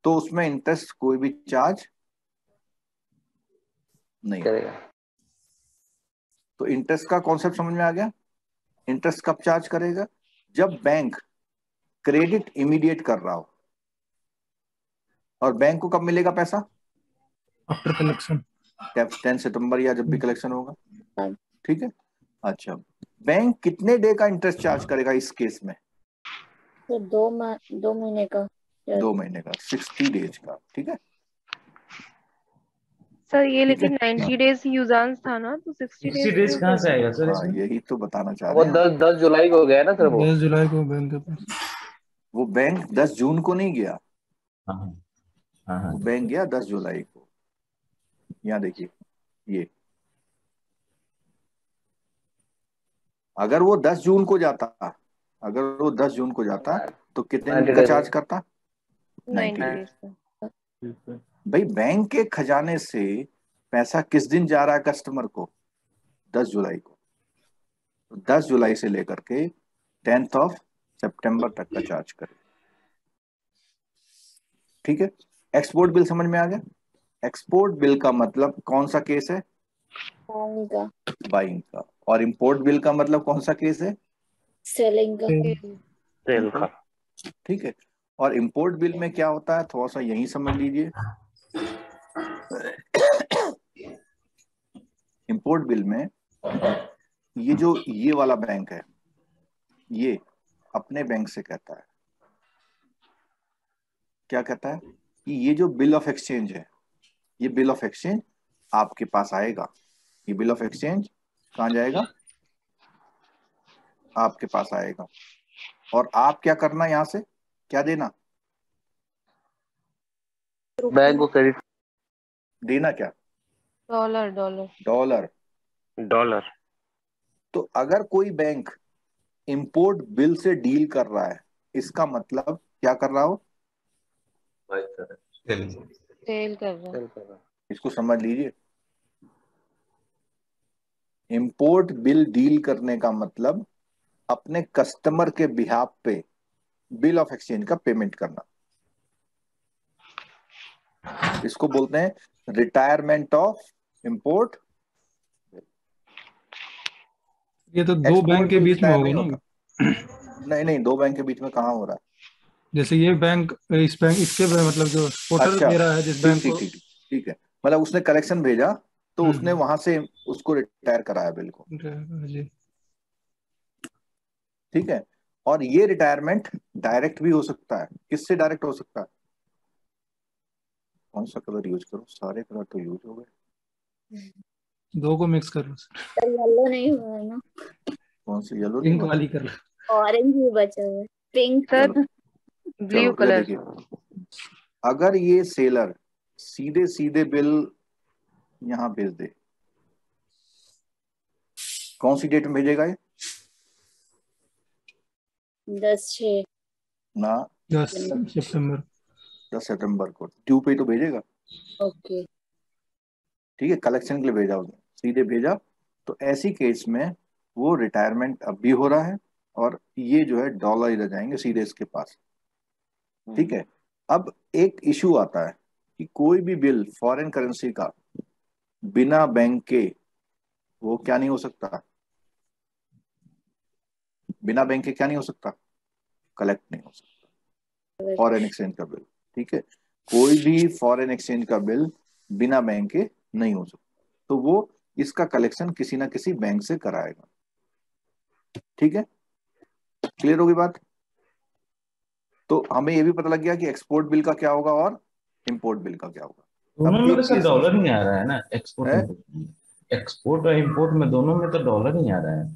तो उसमें इंटरेस्ट कोई भी चार्ज नहीं करेगा। तो इंटरेस्ट का कॉन्सेप्ट समझ में आ गया। इंटरेस्ट कब चार्ज करेगा, जब बैंक क्रेडिट इमीडिएट कर रहा हो। और बैंक को कब मिलेगा पैसा,
आफ्टर कलेक्शन
10 सितंबर या जब भी कलेक्शन होगा, ठीक है। अच्छा, बैंक कितने डे का इंटरेस्ट चार्ज करेगा इस केस में,
तो 2 महीने का,
2 महीने का, 60 डेज का, ठीक है।
सर ये लेकिन 90 डेज यूजांस था ना, तो 60
डेज कहाँ से आएगा सर
हाँ
इसमें?
यही तो बताना चाह
वो
रहे हैं।
10 जुलाई को गया ना सर, वो
10 जुलाई को बैंक के पास।
वो बैंक 10 जून को नहीं गया,
हाँ
वो बैंक गया 10 जुलाई को। यहाँ देखिए ये, अगर वो 10 जून को जाता, अगर वो 10 जून को जाता तो कितने दिन का चार्ज करता, 90 डेज। भाई बैंक के खजाने से पैसा किस दिन जा रहा है कस्टमर को, 10 जुलाई को। 10 जुलाई से लेकर के 10 सितंबर तक का चार्ज करे, ठीक है। एक्सपोर्ट बिल समझ में आ गया। एक्सपोर्ट बिल का मतलब कौन सा केस है, बाइंग का। और इंपोर्ट बिल का मतलब कौन सा केस है,
सेलिंग का।
सेल का,
ठीक है। और इंपोर्ट बिल में क्या होता है थोड़ा सा यही समझ लीजिए। इंपोर्ट बिल में ये जो ये वाला बैंक है ये अपने बैंक से कहता है, क्या कहता है कि ये जो बिल ऑफ एक्सचेंज है, ये बिल ऑफ एक्सचेंज आपके पास आएगा। ये बिल ऑफ एक्सचेंज कहाँ जाएगा, आपके पास आएगा, और आप क्या करना, यहाँ से क्या देना,
बैंक को क्रेडिट।
देना क्या,
डॉलर डॉलर
डॉलर।
डॉलर।
तो अगर कोई बैंक इंपोर्ट बिल से डील कर रहा है, इसका मतलब क्या कर रहा हो,
बाय कर
सेल कर रहा है।
इसको समझ लीजिए। इंपोर्ट बिल डील करने का मतलब अपने कस्टमर के बिहाफ पे बिल ऑफ एक्सचेंज का पेमेंट करना। इसको बोलते हैं रिटायरमेंट ऑफ इंपोर्ट।
ये तो दो
एक्सपोर्ट
बैंक के
बिल
बीच में
रिटायर
होगा
नहीं
ना।
होता। नहीं नहीं, दो बैंक के बीच में कहाँ हो रहा है।
जैसे ये बैंक इस बैंक इसके मतलब जो पोर्टल
अच्छा,
दे रहा है जिस
ठीक
बैंक
ठीक
को।
ठीक ठीक है, मतलब उसने कलेक्शन भेजा तो उसने वहां से उसको रिटायर कराया बिल को,
जी।
ठीक है। और ये रिटायरमेंट डायरेक्ट भी हो सकता है। किससे डायरेक्ट हो सकता है, कौन सा कलर यूज करो, सारे कलर तो यूज हो गए।
दो को मिक्स कर लो।
येलो नहीं हुआ है ना,
कौन सी येलो नहीं
पिंक
हुआ?
वाली कर लो।
ऑरेंज भी बचा हुआ है, पिंक।
सर
चलो
ब्लू
ये
कलर।
देखिए, अगर ये सेलर सीधे सीधे बिल यहाँ भेज दे, कौन सी डेट में भेजेगा ये,
10/6।
ना
10 सितंबर।
10 सितंबर को ड्यू पे तो भेजेगा।
ओके।
ठीक है, कलेक्शन के लिए भेजा उसने, सीधे भेजा, तो ऐसी केस में वो रिटायरमेंट अब भी हो रहा है, और ये जो है डॉलर इधर जाएंगे सीधे इसके पास। ठीक है। अब एक इशू आता है कि कोई भी बिल फॉरेन करेंसी का बिना बैंक के वो क्या नहीं हो सकता, बिना बैंक के क्या नहीं हो सकता, कलेक्ट नहीं हो सकता, फॉरेन एक्सचेंज का बिल। ठीक है, कोई भी फॉरेन एक्सचेंज का बिल बिना बैंक के नहीं हो सकता, तो वो इसका कलेक्शन किसी ना किसी बैंक से कराएगा। ठीक है, क्लियर होगी बात। तो हमें ये भी पता लग गया कि एक्सपोर्ट बिल का क्या होगा और इंपोर्ट बिल का क्या होगा।
दोनों
अब
में
एक
तो सर
केस
डॉलर ही आ रहा है ना, एक्सपोर्ट
है,
एक्सपोर्ट और इंपोर्ट में दोनों में तो डॉलर ही आ रहा है।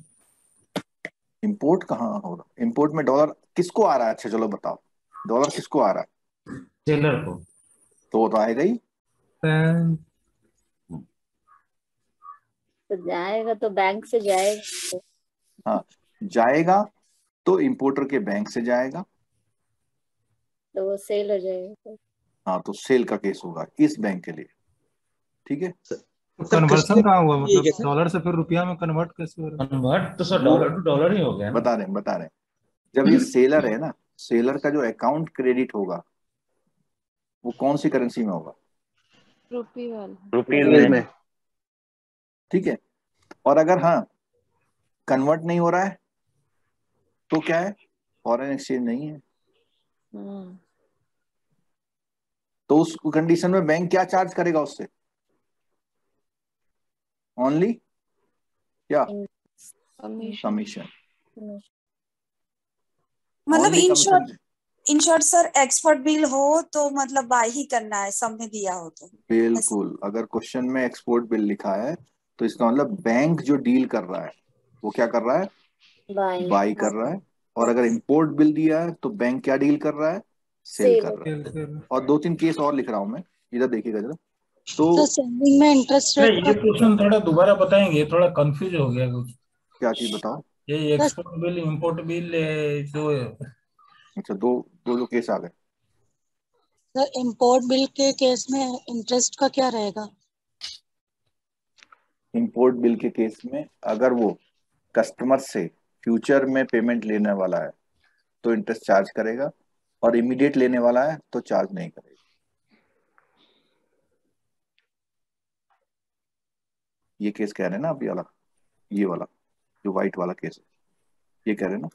इंपोर्ट कहाँ हो रहा, इंपोर्ट में डॉलर किसको आ रहा है, अच्छा चलो बताओ, डॉलर किसको आ रहा है,
सेलर को।
तो वो तो आएगा ही।
तो जाएगा तो बैंक से जाएगा,
हाँ, जाएगा तो इंपोर्टर के बैंक से जाएगा,
तो वो सेल हो जाएगा।
हाँ, तो सेल का केस होगा इस बैंक के लिए। ठीक है,
तो कन्वर्सन कहाँ हुआ,
ठीक है
मतलब
सर।
डॉलर से फिर रुपया में कन्वर्ट कैसे हो रहा है?
कन्वर्ट तो सर
वो
डॉलर टू डॉलर ही हो गया ना।
बता रहे हैं, जब ये सेलर है ना, सेलर का जो अकाउंट क्रेडिट होगा वो कौन सी करेंसी में होगा,
रुपी वाला।
रुपीज
रुपीज
में।
में।
ठीक है। और अगर हाँ कन्वर्ट नहीं हो रहा है तो क्या है, फॉरेन एक्सचेंज नहीं है,
हम्म।
तो उस कंडीशन में बैंक क्या चार्ज करेगा उससे, ओनली क्या,
कमीशन।
कमीशन,
मतलब
only
in short,
commission.
In short sir export bill हो तो मतलब बाय ही करना है, सब में दिया हो तो।
बिल्कुल, अगर क्वेश्चन में एक्सपोर्ट बिल लिखा है तो इसका मतलब बैंक जो डील कर रहा है वो क्या कर रहा है, बाई कर रहा है। और अगर इंपोर्ट बिल दिया है तो बैंक क्या डील कर रहा है, सेल कर रहा है। और 2-3 केस और लिख रहा हूं मैं, इधर देखिएगा जरा। तो
सेविंग में इंटरेस्ट
नहीं,
रेट
ये क्वेश्चन थोड़ा दोबारा बताएंगे, थोड़ा कंफ्यूज हो गया कुछ।
क्या चीज बताओ,
ये एक्सपोर्ट बिल इंपोर्ट बिल जो
अच्छा दो दो जो केस आ गए।
सर इंपोर्ट बिल के केस में इंटरेस्ट का क्या रहेगा?
इंपोर्ट बिल के केस में अगर वो कस्टमर से फ्यूचर में पेमेंट लेने वाला है तो इंटरेस्ट चार्ज करेगा, और इमीडिएट लेने वाला है तो चार्ज नहीं करेगा। ये केस कह रहे हैं ना अभी वाला, ये वाला जो व्हाइट वाला केस है, ये कह रहे हैं ना।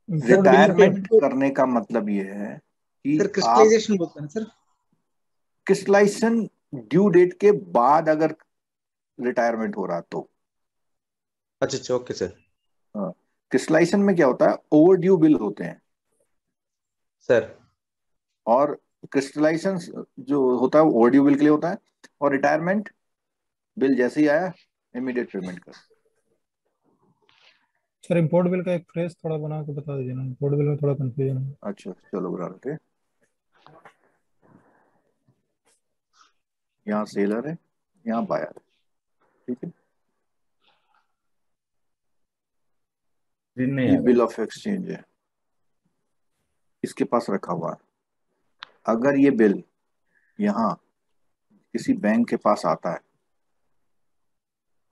रिटायरमेंट करने का मतलब ये है कि
सर क्रिस्टलाइजेशन बोलते हैं सर।
क्रिस्टलाइजेशन ड्यू डेट के बाद अगर रिटायरमेंट हो रहा तो।
अच्छा ओके सर।
हाँ, क्रिस्टलाइजेशन में क्या होता है, ओवर ड्यू बिल होते हैं
सर।
और क्रिस्टलाइजेशन जो होता है वो ओवर ड्यू बिल के लिए होता है, और रिटायरमेंट बिल जैसे ही आया इमीडिएट पेमेंट कर।
सर इम्पोर्ट बिल का एक फ्रेज थोड़ा बना के बता दीजिए ना, इम्पोर्ट बिल में थोड़ा कंफ्यूजन है।
अच्छा चलो बना लेते। यहाँ सेलर है, यहाँ बायर है, ठीक है। ये बिल ऑफ एक्सचेंज है, इसके पास रखा हुआ है। अगर ये बिल यहाँ किसी बैंक के पास आता है,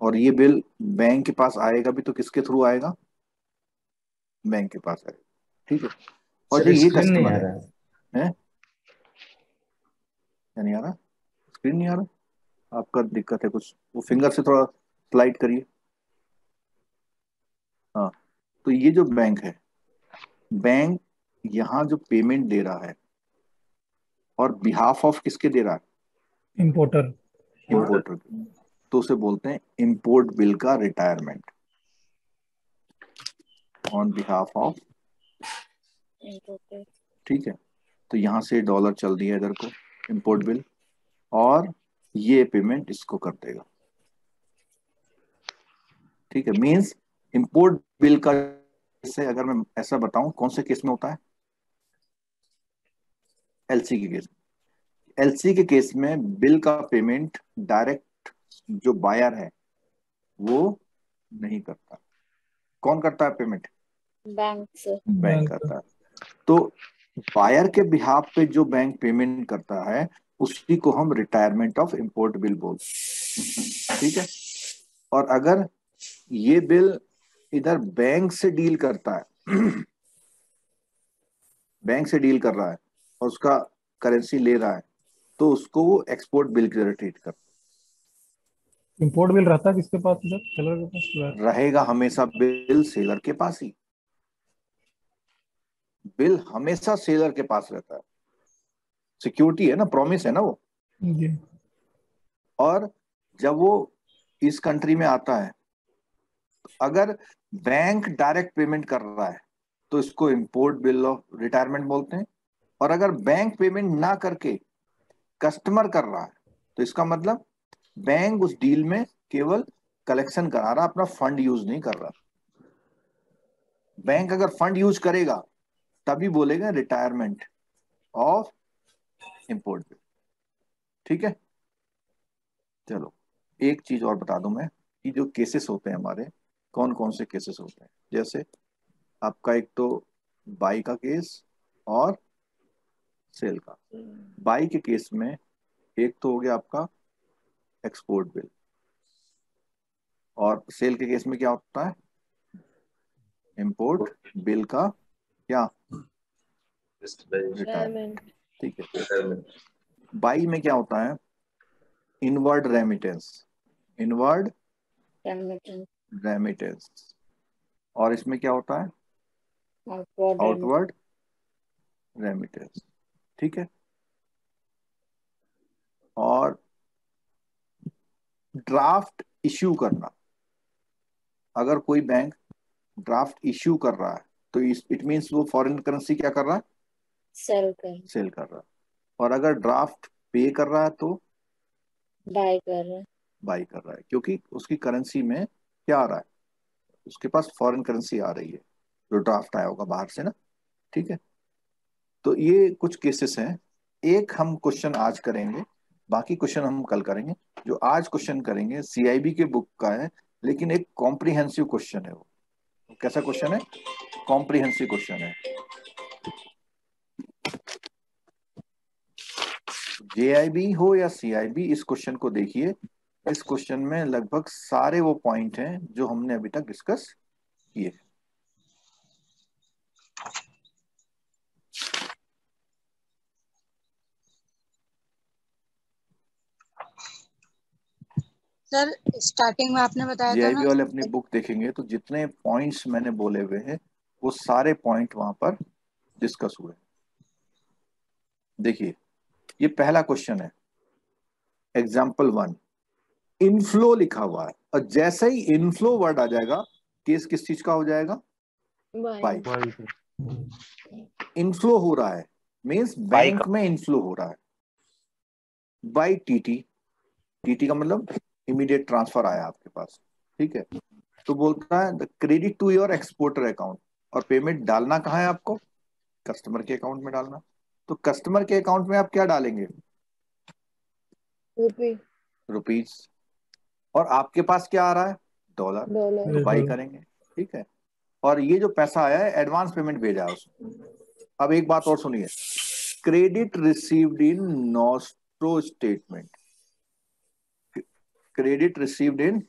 और ये बिल बैंक के पास आएगा भी तो किसके थ्रू आएगा? बैंक के पास आएगा, ठीक है। और जो ये कस्टमर है, क्या नहीं आ रहा? स्क्रीन नहीं आ रहा? आपका दिक्कत है कुछ, वो फिंगर से थोड़ा स्लाइड करिए। हाँ, तो ये जो बैंक है, बैंक यहाँ जो पेमेंट दे रहा है, और बिहाफ ऑफ किसके दे रहा है?
इम्पोर्टर।
इम्पोर्टर, तो उसे बोलते हैं इम्पोर्ट बिल का रिटायरमेंट ऑन बिहाफ ऑफ, ठीक है। तो यहाँ से डॉलर चल दिया इधर को, इम्पोर्ट बिल, और ये पेमेंट इसको कर देगा, ठीक है। मींस इम्पोर्ट बिल का, से अगर मैं ऐसा बताऊं, कौन से केस में होता है? एलसी के केस में। एलसी के केस में बिल का पेमेंट डायरेक्ट जो बायर है वो नहीं करता। कौन करता है पेमेंट?
बैंक से।
बैंक करता है। तो बायर के बिहाफ पे जो बैंक पेमेंट करता है उसी को हम रिटायरमेंट ऑफ इम्पोर्ट बिल बोलते हैं, ठीक है। और अगर ये बिल इधर बैंक से डील करता है बैंक से डील कर रहा है और उसका करेंसी ले रहा है, तो उसको वो एक्सपोर्ट बिल की तरह ट्रीट करता है।
इम्पोर्ट बिल रहता है किसके पास? इधर सेलर के पास
रहेगा हमेशा बिल सेलर के पास ही। बिल हमेशा सेलर के पास रहता है, सिक्योरिटी है ना, प्रॉमिस है ना वो
जी।
और जब वो इस कंट्री में आता है, अगर बैंक डायरेक्ट पेमेंट कर रहा है तो इसको इम्पोर्ट बिल ऑफ रिटायरमेंट बोलते हैं। और अगर बैंक पेमेंट ना करके कस्टमर कर रहा है तो इसका मतलब बैंक उस डील में केवल कलेक्शन करा रहा, अपना फंड यूज नहीं कर रहा। बैंक अगर फंड यूज करेगा तभी बोलेगा रिटायरमेंट ऑफ इम्पोर्ट बिल, ठीक है। चलो एक चीज और बता दूं मैं कि जो केसेस होते हैं हमारे, कौन कौन से केसेस होते हैं। जैसे आपका एक तो बाई का केस और सेल का। बाई के केस में एक तो हो गया आपका एक्सपोर्ट बिल, और सेल के केस में क्या होता है? इंपोर्ट बिल का क्या? रिटायरमेंट, ठीक है। बाई में क्या होता है? Inward remittance, inward remittance. और इसमें क्या होता है? आउटवर्ड रेमिटेंस, ठीक है। और ड्राफ्ट इश्यू करना, अगर कोई बैंक ड्राफ्ट इश्यू कर रहा है तो इट मींस वो फॉरेन करेंसी क्या कर रहा है? सेल कर रहा है। और अगर ड्राफ्ट पे कर रहा है तो बाय कर रहा है, क्योंकि उसकी करेंसी में क्या आ रहा है? उसके पास फॉरेन करेंसी आ रही है जो ड्राफ्ट आया होगा बाहर से ना, ठीक है। तो ये कुछ केसेस हैं। एक हम क्वेश्चन आज करेंगे, बाकी क्वेश्चन हम कल करेंगे। जो आज क्वेश्चन करेंगे सीआईबी के बुक का है, लेकिन एक कॉम्प्रिहेंसिव क्वेश्चन है। वो कैसा क्वेश्चन है? कॉम्प्रिहेंसिव क्वेश्चन है। जेआईबी हो या सीआईबी, इस क्वेश्चन को देखिए। इस क्वेश्चन में लगभग सारे वो पॉइंट हैं जो हमने अभी तक डिस्कस किए।
सर स्टार्टिंग में आपने बताया था
जेआईबी
ना,
वाले अपनी बुक देखेंगे तो जितने पॉइंट्स मैंने बोले हुए हैं वो सारे पॉइंट वहां पर डिस्कस हुए। देखिए ये पहला क्वेश्चन है, एग्जाम्पल 1। इनफ्लो लिखा हुआ है और जैसे ही इनफ्लो वर्ड आ जाएगा केस किस चीज का हो जाएगा? बाई। इनफ्लो हो रहा है मींस बैंक में इनफ्लो हो रहा है बाई टीटी। टीटी का मतलब इमीडिएट ट्रांसफर आया आपके पास, ठीक है। तो बोलता है the credit to your exporter account, और पेमेंट डालना कहाँ है आपको, कस्टमर के अकाउंट में डालना। तो कस्टमर के अकाउंट में आप क्या डालेंगे, रुपीज, और आपके पास क्या आ रहा है, डॉलर, तो बाई करेंगे, ठीक है। और ये जो पैसा आया है एडवांस पेमेंट भेजा है उसने। अब एक बात और सुनिए, credit received in nostro statement, credit received in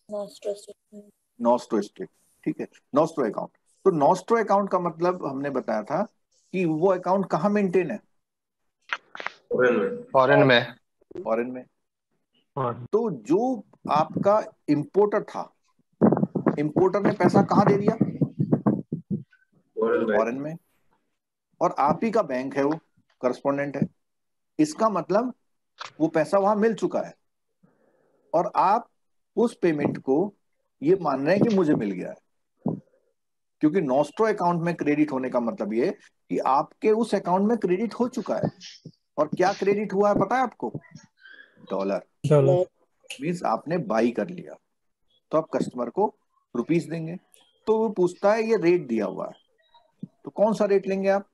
nostro state, ठीक है, नॉस्ट्रो अकाउंट। तो नॉस्ट्रो अकाउंट का मतलब हमने बताया था कि वो अकाउंट कहाँ मेंटेन है,
फॉरेन में।
फॉरेन में। तो जो आपका इंपोर्टर था, इंपोर्टर ने पैसा कहाँ दे दिया, फॉरेन में, और आप ही का बैंक है वो, करस्पॉन्डेंट है। इसका मतलब वो पैसा वहां मिल चुका है, और आप उस पेमेंट को ये मान रहे हैं कि मुझे मिल गया है, क्योंकि नॉस्ट्रो अकाउंट में क्रेडिट होने का मतलब ये कि आपके उस अकाउंट में क्रेडिट हो चुका है। और क्या क्रेडिट हुआ है पता है आपको, डॉलर, मीन्स आपने बाई कर लिया। तो आप कस्टमर को रुपीस देंगे, तो वो पूछता है ये रेट दिया हुआ है, तो कौन सा रेट लेंगे आप,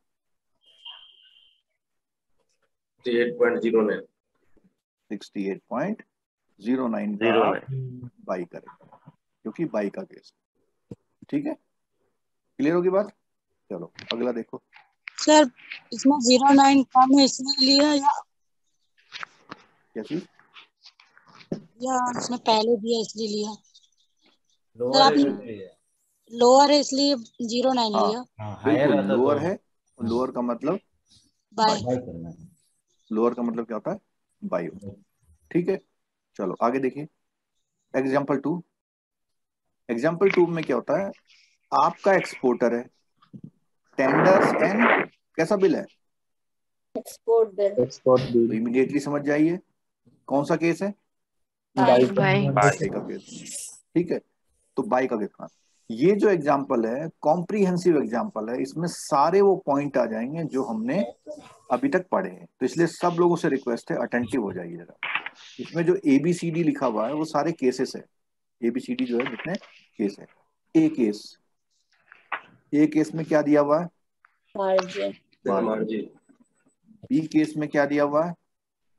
68.09
68.09 का बाई करेंगे, क्योंकि बाई का केस, ठीक है। क्लियर होगी बात। चलो अगला देखो।
सर इसमें 09 कम है इसलिए लिया
क्या चीज,
या इसमें पहले दिया इसलिए लिया, सर आपने लोअर है इसलिए 09 लिया।
बिल्कुल लोअर है, लोअर का मतलब
बाय,
लोअर का मतलब क्या होता है, बाई, ठीक है। चलो आगे देखिए, एग्जाम्पल 2। एग्जाम्पल 2 में क्या होता है, आपका एक्सपोर्टर है, टेंडर्स एंड कैसा बिल है,
एक्सपोर्ट बिल।
तो इमीडिएटली समझ जाइए कौन सा केस है,
बाई
का केस, ठीक है। तो बाई का केस, ये जो एग्जाम्पल है कॉम्प्रीहेंसिव एग्जाम्पल है, इसमें सारे वो पॉइंट आ जाएंगे जो हमने अभी तक पढ़े हैं। तो इसलिए सब लोगों से रिक्वेस्ट है अटेंटिव हो जाइए जरा। इसमें जो ABCD लिखा हुआ है वो सारे केसेस है, ABCD जो है जितने केस है। ए केस में क्या दिया हुआ है,
मार्जिन।
बी केस में क्या दिया हुआ है,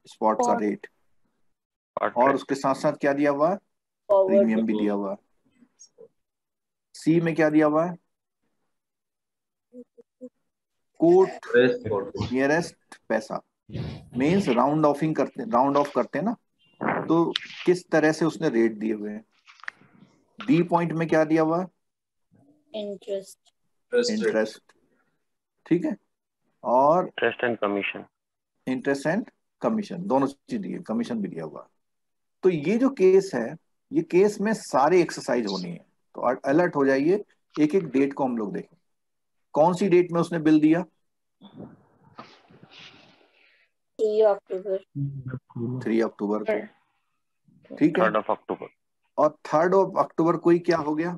स्पॉट का रेट, और उसके साथ साथ क्या दिया हुआ है, प्रीमियम भी दिया हुआ है। सी में क्या दिया हुआ है, कोट नियरेस्ट पैसा, मीन्स राउंड ऑफ करते हैं ना, तो किस तरह से उसने रेट दिए हुए हैं। डी पॉइंट में क्या दिया हुआ है, इंटरेस्ट, ठीक है, और इंटरेस्ट एंड कमीशन दोनों चीज दिए, कमीशन भी दिया हुआ। तो ये जो केस है, ये केस में सारे एक्सरसाइज होनी है, तो अलर्ट हो जाइए। एक एक डेट को हम लोग देखें, कौन सी डेट में उसने बिल दिया, 3 अक्टूबर को, ठीक है,
3 अक्टूबर,
और 3 अक्टूबर को ही क्या हो गया,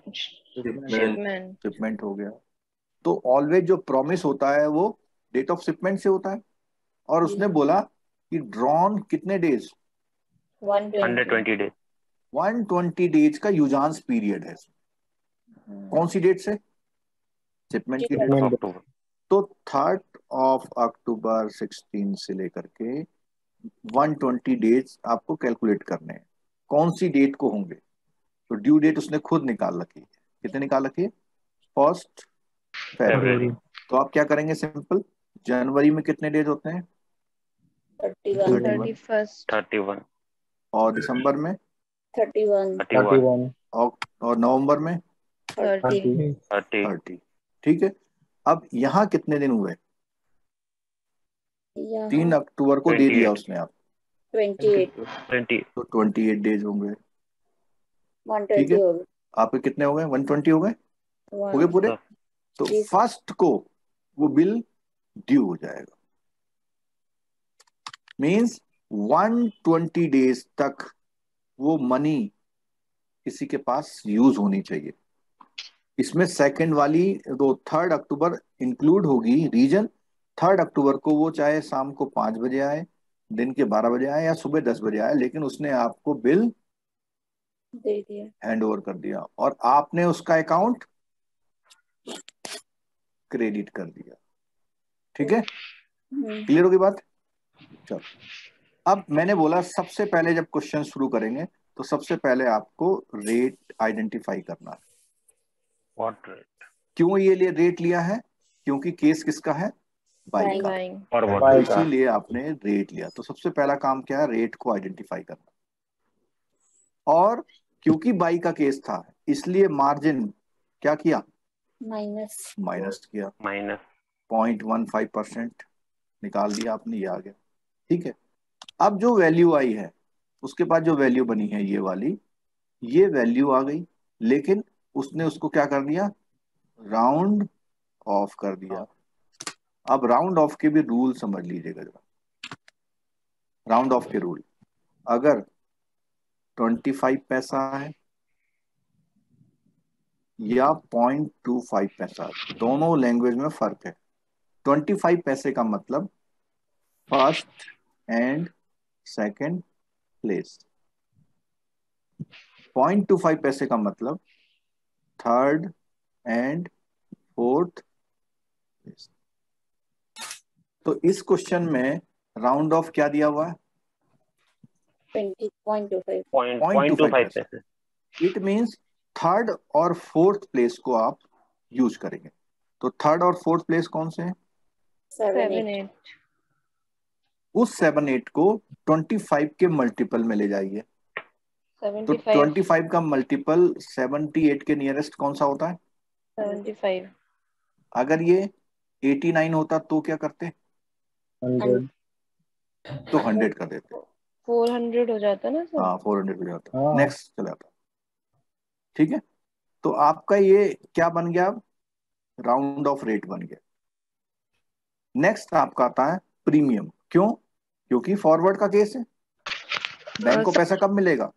शिपमेंट
हो गया। तो ऑलवेज जो प्रॉमिस होता है वो डेट ऑफ शिपमेंट से होता है, और उसने बोला कि ड्रॉन कितने डेज,
120 डेज,
120 डेज का यूजांस पीरियड है। कौन सी डेट से, शिपमेंट की डेट,
अक्टूबर।
तो 3 अक्टूबर 16 से लेकर के 120 डेज आपको कैलकुलेट करने हैं। कौन सी डेट को होंगे, तो ड्यू डेट उसने खुद निकाल रखी है। कितने निकाल रखी है, 1 फरवरी। तो आप क्या करेंगे, सिंपल, जनवरी में कितने डेज होते हैं,
31,
और दिसंबर में
31,
और नवंबर में
30,
ठीक है। अब यहाँ कितने दिन हुए, 3 अक्टूबर को दे दिया उसने आप,
28,
तो 28 डेज होंगे,
120
ठीक है।
हो गए,
आपके कितने हो गए, 120 हो गए पूरे। तो 1 को वो बिल ड्यू हो जाएगा, मींस 120 डेज तक वो मनी किसी के पास यूज होनी चाहिए। इसमें सेकंड वाली तो 3 अक्टूबर इंक्लूड होगी रीजन। 3 अक्टूबर को वो चाहे शाम को 5 बजे आए, दिन के 12 बजे आए या सुबह 10 बजे आए, लेकिन उसने आपको बिल
दे दिया,
हैंड ओवर कर दिया और आपने उसका अकाउंट क्रेडिट कर दिया। ठीक है, क्लियर होगी बात? चलो, अब मैंने बोला सबसे पहले जब क्वेश्चन शुरू करेंगे तो सबसे पहले आपको रेट आइडेंटिफाई करना है।
What rate?
क्यों ये लिए रेट लिया है? क्योंकि केस किसका है? बाइंग का,
फॉरवर्ड
इसीलिए आपने रेट लिया। तो सबसे पहला काम क्या है? रेट को आइडेंटिफाई करना। और क्योंकि बाई का केस था इसलिए मार्जिन क्या किया? माइनस किया,
माइनस
0.15% निकाल दिया आपने, ये आ गया। ठीक है, अब जो वैल्यू आई है उसके बाद जो वैल्यू बनी है ये वाली, ये वैल्यू आ गई, लेकिन उसने उसको क्या कर दिया? राउंड ऑफ कर दिया। अब राउंड ऑफ के भी रूल समझ लीजिएगा जरा। राउंड ऑफ के रूल, अगर 25 पैसा है या 0.25 पैसा, दोनों लैंग्वेज में फर्क है। 25 पैसे का मतलब फर्स्ट एंड सेकंड प्लेस, 0.25 पैसे का मतलब थर्ड एंड फोर्थ प्लेस। तो इस क्वेश्चन में राउंड ऑफ क्या दिया हुआ है?
0.25 पैसे।
इट मींस थर्ड और फोर्थ प्लेस को आप यूज करेंगे। तो थर्ड और फोर्थ प्लेस कौन से हैं?
7 8
उस 7 8 को 25 के मल्टीपल में ले जाइए। तो 25 का मल्टीपल 78 के नियरेस्ट कौन सा होता है?
75।
अगर ये 89 होता तो क्या करते?
100।
तो 100 कर देते।
400 हो जाता ना सर?
हाँ 400 हो जाता। नेक्स्ट चला जाता। ठीक है, तो आपका ये क्या बन गया? अब राउंड ऑफ रेट बन गया। नेक्स्ट आपका आता है प्रीमियम। क्यों? क्योंकि फॉरवर्ड का केस है, बैंक को पैसा कब मिलेगा?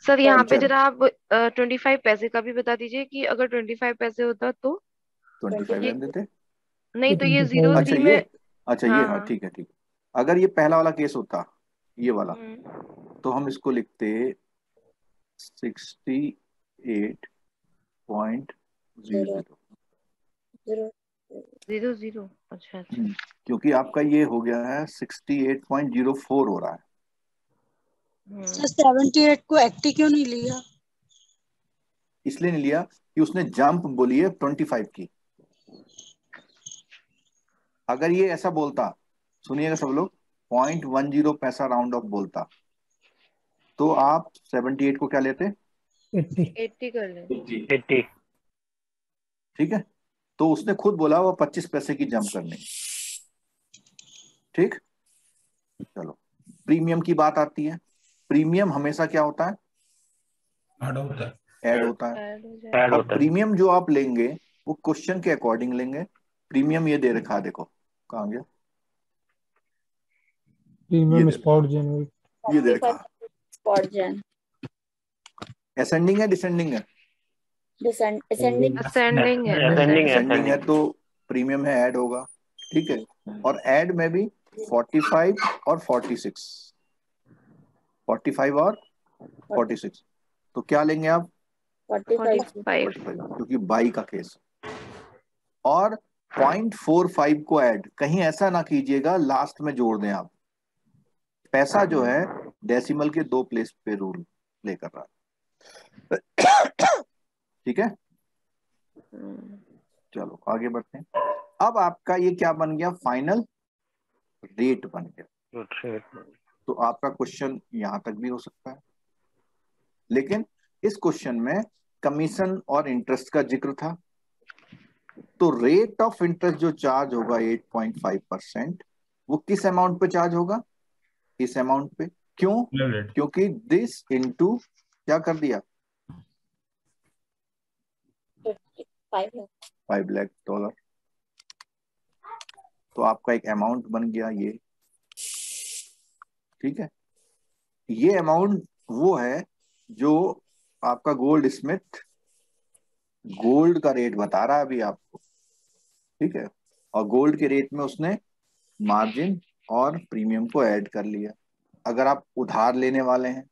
सर यहाँ पे जरा आप 25 पैसे का भी बता दीजिए कि अगर 25 पैसे होता तो
25 रहने देते।
नहीं तो ये 03 में।
अच्छा ये हाँ ठीक है ठीक है। अगर ये पहला वाला केस होता, ये वाला, तो हम इसको लिखते
68.00। अच्छा अच्छा,
क्योंकि आपका ये हो गया है 68.04 हो रहा है।
सर 78 को 80 क्यों नहीं लिया?
इसलिए नहीं लिया कि उसने जंप बोली है 25 की। अगर ये ऐसा बोलता, सुनिएगा सब लोग, 0.10 पैसा राउंड ऑफ बोलता तो आप 78 को क्या लेते?
80 कर लें।
80।
ठीक है, तो उसने खुद बोला वो 25 पैसे की जंप करनी। ठीक, चलो प्रीमियम की बात आती है। प्रीमियम हमेशा क्या होता है?
ऐड होता है।
ऐड होता है। अब प्रीमियम जो आप लेंगे वो क्वेश्चन के अकॉर्डिंग लेंगे। प्रीमियम ये दे रखा है, देखो कहाँ गया
प्रीमियम स्पॉट जेन,
ये दे रखा है।
स्पॉट जेन
असेंडिंग है डिसेंडिंग है?
असेंडिंग
असेंडिंग है तो प्रीमियम है, ऐड होगा। ठीक है, और ऐड में भी 45 और 46, 45 और 46, तो क्या लेंगे आप?
45
क्योंकि बाई का केस। और 0.45 को ऐड कहीं ऐसा ना कीजिएगा लास्ट में जोड़ दें आप। पैसा जो है डेसिमल के 2 प्लेस पे रूल प्ले कर रहा है। ठीक है, चलो आगे बढ़ते हैं। अब आपका ये क्या बन गया? फाइनल रेट बन गया। तो आपका क्वेश्चन यहां तक भी हो सकता है, लेकिन इस क्वेश्चन में कमीशन और इंटरेस्ट का जिक्र था। तो रेट ऑफ इंटरेस्ट जो चार्ज होगा 8.5%, वो किस अमाउंट पे चार्ज होगा? इस अमाउंट पे। क्यों? क्योंकि दिस इनटू क्या कर दिया? $5 लाख। तो आपका एक अमाउंट बन गया ये। ठीक है, ये अमाउंट वो है जो आपका गोल्ड स्मिथ गोल्ड का रेट बता रहा है अभी आपको। ठीक है, और गोल्ड के रेट में उसने मार्जिन और प्रीमियम को ऐड कर लिया। अगर आप उधार लेने वाले हैं,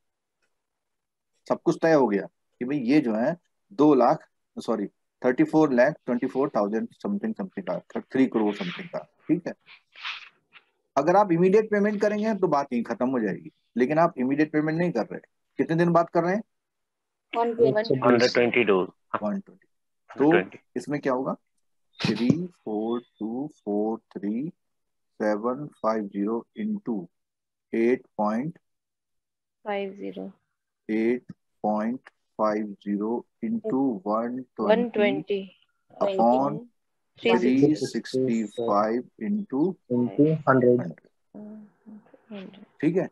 सब कुछ तय हो गया कि भाई ये जो है 34,24,24,000 समथिंग समथिंग का, 3 करोड़ समथिंग का, ठीक है। अगर आप इमीडिएट पेमेंट करेंगे तो बात यही खत्म हो जाएगी, लेकिन आप इमीडिएट पेमेंट नहीं कर रहे। कितने दिन बाद कर रहे हैं?
122
120। तो इसमें क्या होगा? 342,43750 इंटू 8.50 इंटू 120 अपॉन 365 इंटू 100, ठीक है।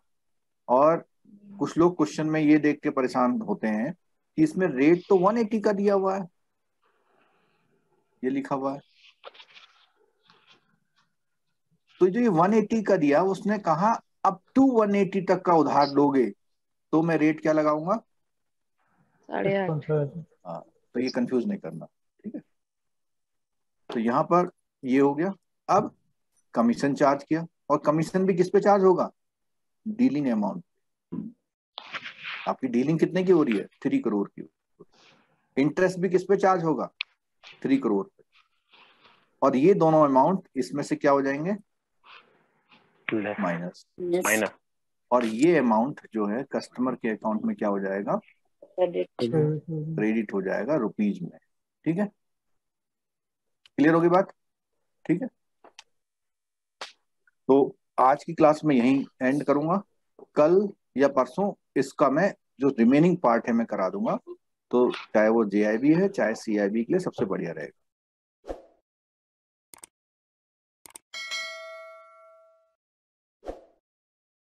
और कुछ लोग क्वेश्चन में ये देख के परेशान होते हैं कि इसमें रेट तो 180 का दिया हुआ है, ये लिखा हुआ है, तो जो ये 180 का दिया उसने कहा अप टू 180 तक का उधार लोगे तो मैं रेट क्या लगाऊंगा?
8.5।
हाँ, तो ये कंफ्यूज नहीं करना, ठीक है। तो यहाँ पर ये हो गया। अब कमीशन चार्ज किया, और कमीशन भी किस पे चार्ज होगा? Dealing amount. आपकी डीलिंग कितने की हो रही है? 3 करोड़ की। इंटरेस्ट भी किस पे चार्ज होगा? 3 करोड़ पे। और ये दोनों अमाउंट इसमें से क्या हो जाएंगे? माइनस। और ये अमाउंट जो है कस्टमर के अकाउंट में क्या हो जाएगा? क्रेडिट हो जाएगा रुपीज में, ठीक है। क्लियर होगी बात? ठीक है। तो आज की क्लास में यहीं एंड करूंगा। कल या परसों इसका मैं जो रिमेनिंग पार्ट है मैं करा दूंगा, तो चाहे वो JIB है चाहे CIB के लिए सबसे बढ़िया रहेगा।